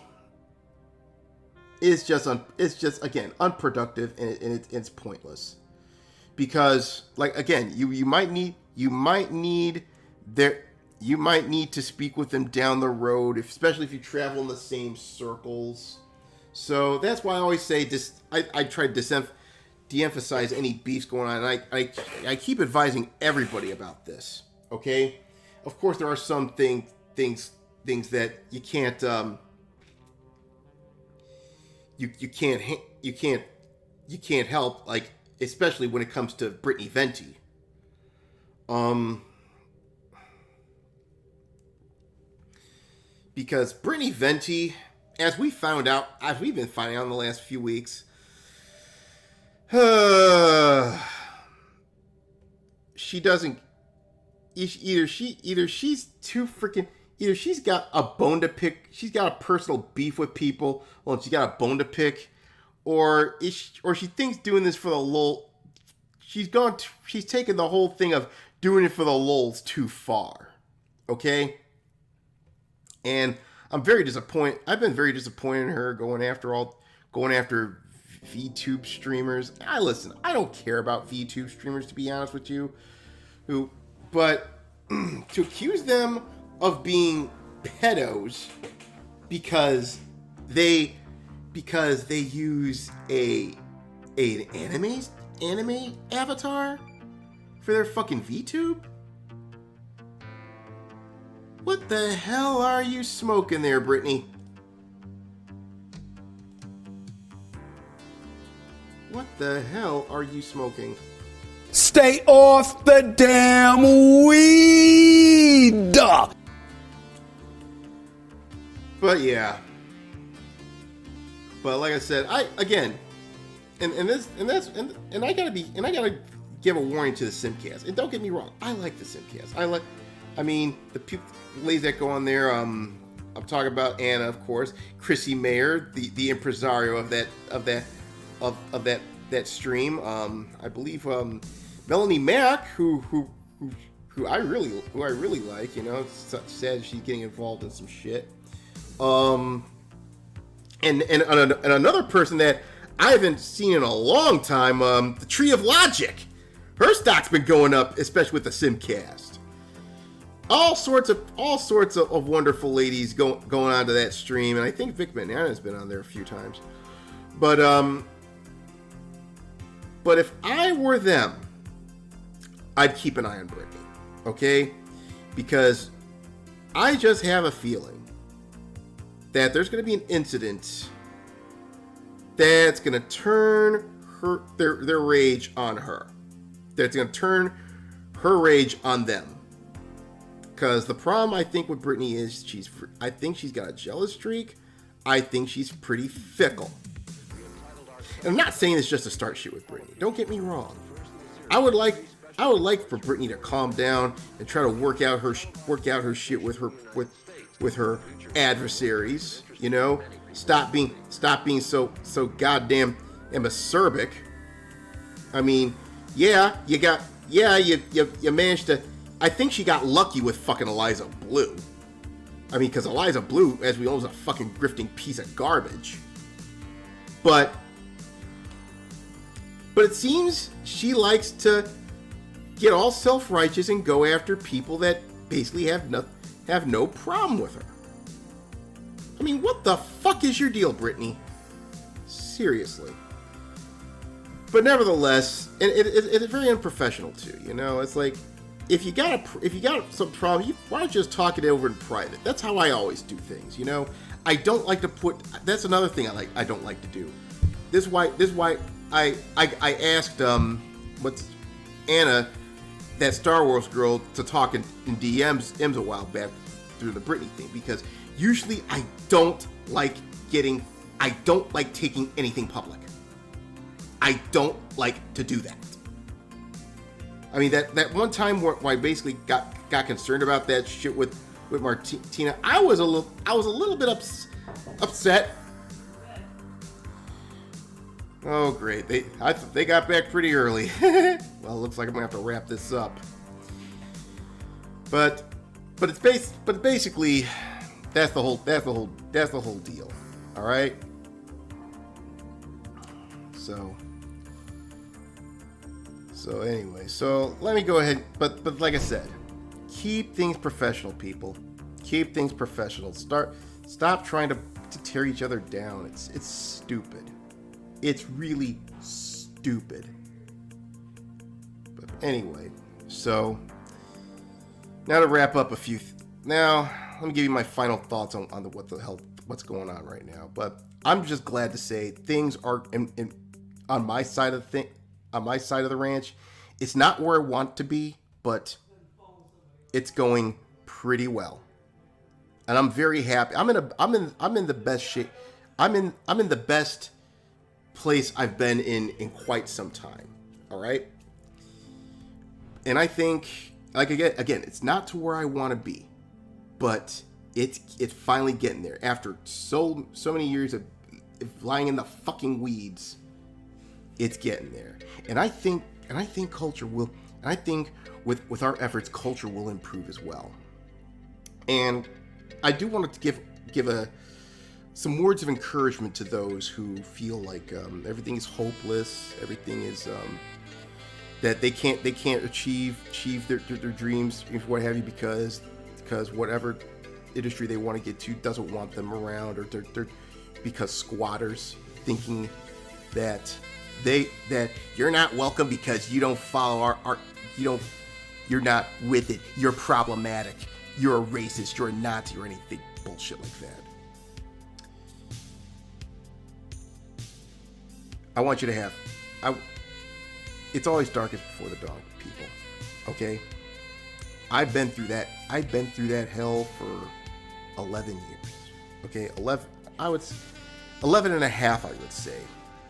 is just again unproductive and it's pointless. Because, like, again, you might need to speak with them down the road, especially if you travel in the same circles. So that's why I always say I try to de-emphasize any beefs going on. And I keep advising everybody about this. Okay, of course there are some things that you can't you can't help, like, especially when it comes to Brittany Venti. Because Brittany Venti, as we've been finding out in the last few weeks, she doesn't. Either she's too freaking. Either she's got a bone to pick. She's got a personal beef with people. Well, she's got a bone to pick, or she thinks doing this for the lol. She's taken the whole thing of doing it for the lols too far. Okay. And I'm very disappointed. I've been very disappointed in her going after VTube streamers. I don't care about VTube streamers, to be honest with you. But to accuse them of being pedos because they use an anime avatar for their fucking VTube? What the hell are you smoking there, Brittany? What the hell are you smoking? Stay off the damn weed! But yeah. But like I said, I gotta give a warning to the Simcast. And don't get me wrong, I like the Simcast. The ladies that go on there, I'm talking about Anna, of course, Chrissy Mayer, the impresario of that stream. I believe Melanie Mack, who I really like. You know, it's sad she's getting involved in some shit. And another person that I haven't seen in a long time, the Tree of Logic. Her stock's been going up, especially with the Simcast. All sorts of wonderful ladies going onto that stream, and I think Vic Banana's been on there a few times. But if I were them, I'd keep an eye on Brittany, okay? Because I just have a feeling that there's going to be an incident that's going to turn their rage on her. That's going to turn her rage on them. Because the problem, I think, with Brittany is I think she's got a jealous streak. I think she's pretty fickle. And I'm not saying this just to start shit with Brittany. Don't get me wrong. I would like for Brittany to calm down and try to work out her shit with her adversaries. You know, stop being so goddamn acerbic. I mean, you managed to. I think she got lucky with fucking Eliza Blue. I mean, because Eliza Blue, as we know, is a fucking grifting piece of garbage. But it seems she likes to get all self-righteous and go after people that basically have no problem with her. I mean, what the fuck is your deal, Brittany? Seriously. But nevertheless, it's very unprofessional too. You know, it's like if you got some problem, why don't you just talk it over in private? That's how I always do things. You know, I don't like to put. That's another thing I don't like to do. This is why I asked what's Anna, that Star Wars girl, to talk in DMs a while back through the Britney thing, because usually I don't like taking anything public. I don't like to do that. I mean, that one time where I basically got concerned about that shit with Martina, I was a little bit upset. Oh great, they got back pretty early. Well, it looks like I'm gonna have to wrap this up. But basically, that's the whole deal. All right. So anyway, so let me go ahead. But like I said, keep things professional, people. Keep things professional. Stop trying to tear each other down. It's stupid. It's really stupid. But anyway, so now to wrap up now let me give you my final thoughts on what's going on right now. But I'm just glad to say things are on my side of the ranch. It's not where I want to be, but it's going pretty well, and I'm very happy. I'm in the best shape. I'm in the best place I've been in quite some time. All right, and I think, like, again, it's not to where I want to be, but it's finally getting there after so many years of lying in the fucking weeds. It's getting there, and I think culture will. And I think with our efforts, culture will improve as well. And I do want to give some words of encouragement to those who feel like everything is hopeless, everything is that they can't achieve their dreams, what have you, because whatever industry they want to get to doesn't want them around, or they're because squatters thinking that you're not welcome because you don't follow our you're not with it, you're problematic, you're a racist, you're a Nazi, or anything bullshit like that. I want you to have it's always darkest before the dawn, people. Okay? I've been through that hell for 11 years. Okay? 11 and a half, I would say.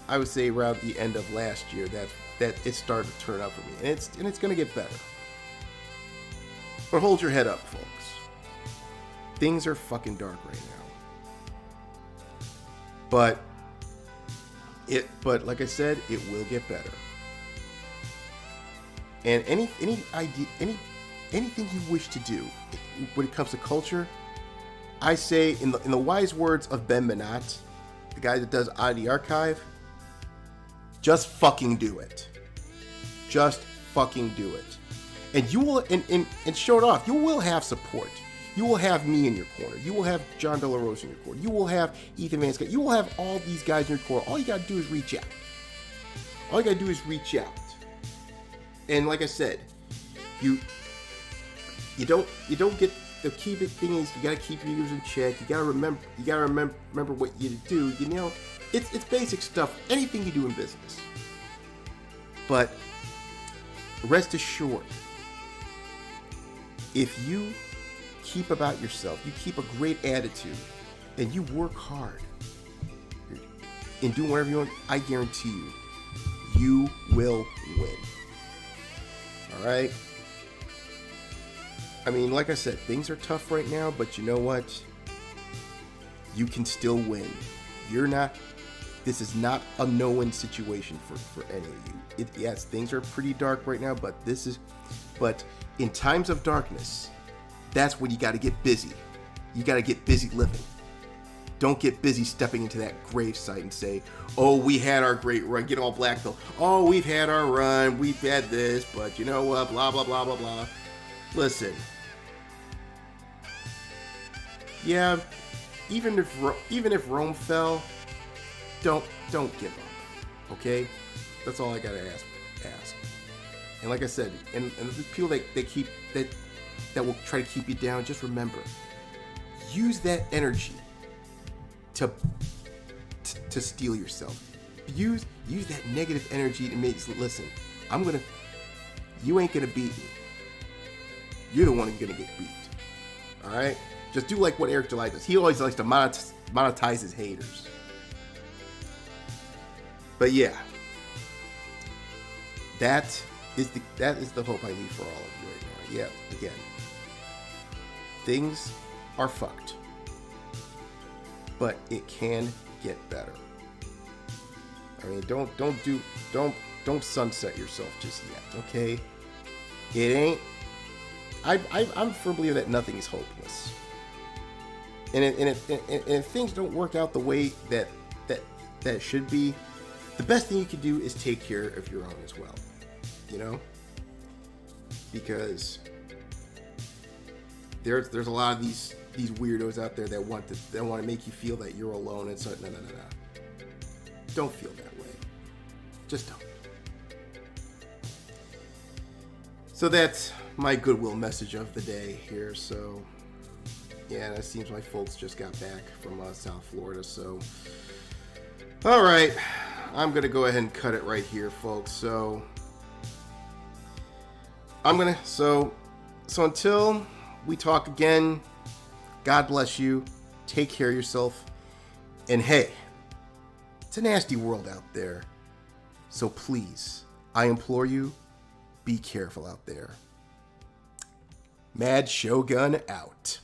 I would say around the end of last year that it started to turn up for me, and it's going to get better. But hold your head up, folks. Things are fucking dark right now. But like I said, it will get better. And any idea, anything you wish to do when it comes to culture, I say in the wise words of Ben Minot, the guy that does Oddity Archive, just fucking do it. Just fucking do it. And you will, and show it off. You will have support. You will have me in your corner. You will have John De La Rosa in your corner. You will have Ethan Van Scott. You will have all these guys in your corner. All you gotta do is reach out. All you gotta do is reach out. And like I said, you don't get the key big thing is you gotta keep your egos in check. You gotta remember what you do. You know, it's basic stuff. Anything you do in business. But rest assured, if you keep about yourself, you keep a great attitude, and you work hard and do whatever you want, I guarantee you, you will win. All right? I mean, like I said, things are tough right now, but you know what? You can still win. This is not a no-win situation for any of you. Yes, things are pretty dark right now, but in times of darkness, that's when you got to get busy. You got to get busy living. Don't get busy stepping into that gravesite and say, oh, we had our great run, get all black pill. Oh, we've had our run, we've had this, but you know what, blah, blah, blah, blah, blah. Listen. Yeah, even if Rome fell, don't give up, okay? That's all I gotta ask. And like I said, and the people that will try to keep you down, just remember, use that energy to steal yourself. Use that negative energy to make. Listen, you ain't gonna beat me. You're the one who's gonna get beat. All right. Just do like what Eric July does. He always likes to monetize his haters. But yeah, that is the hope I need for all of you right now. Yeah, again, things are fucked, but it can get better. I mean, don't sunset yourself just yet, okay? It ain't. I'm firm believer that nothing is hopeless. And if things don't work out the way that should be, the best thing you can do is take care of your own as well. You know? Because there's a lot of these weirdos out there that want to make you feel that you're alone, and so no. Don't feel that way. Just don't. So that's my goodwill message of the day here. So yeah, it seems my folks just got back from South Florida. So all right, I'm gonna go ahead and cut it right here, folks. So so until we talk again, God bless you. Take care of yourself. And hey, it's a nasty world out there. So please, I implore you, be careful out there. Mad Shogun out.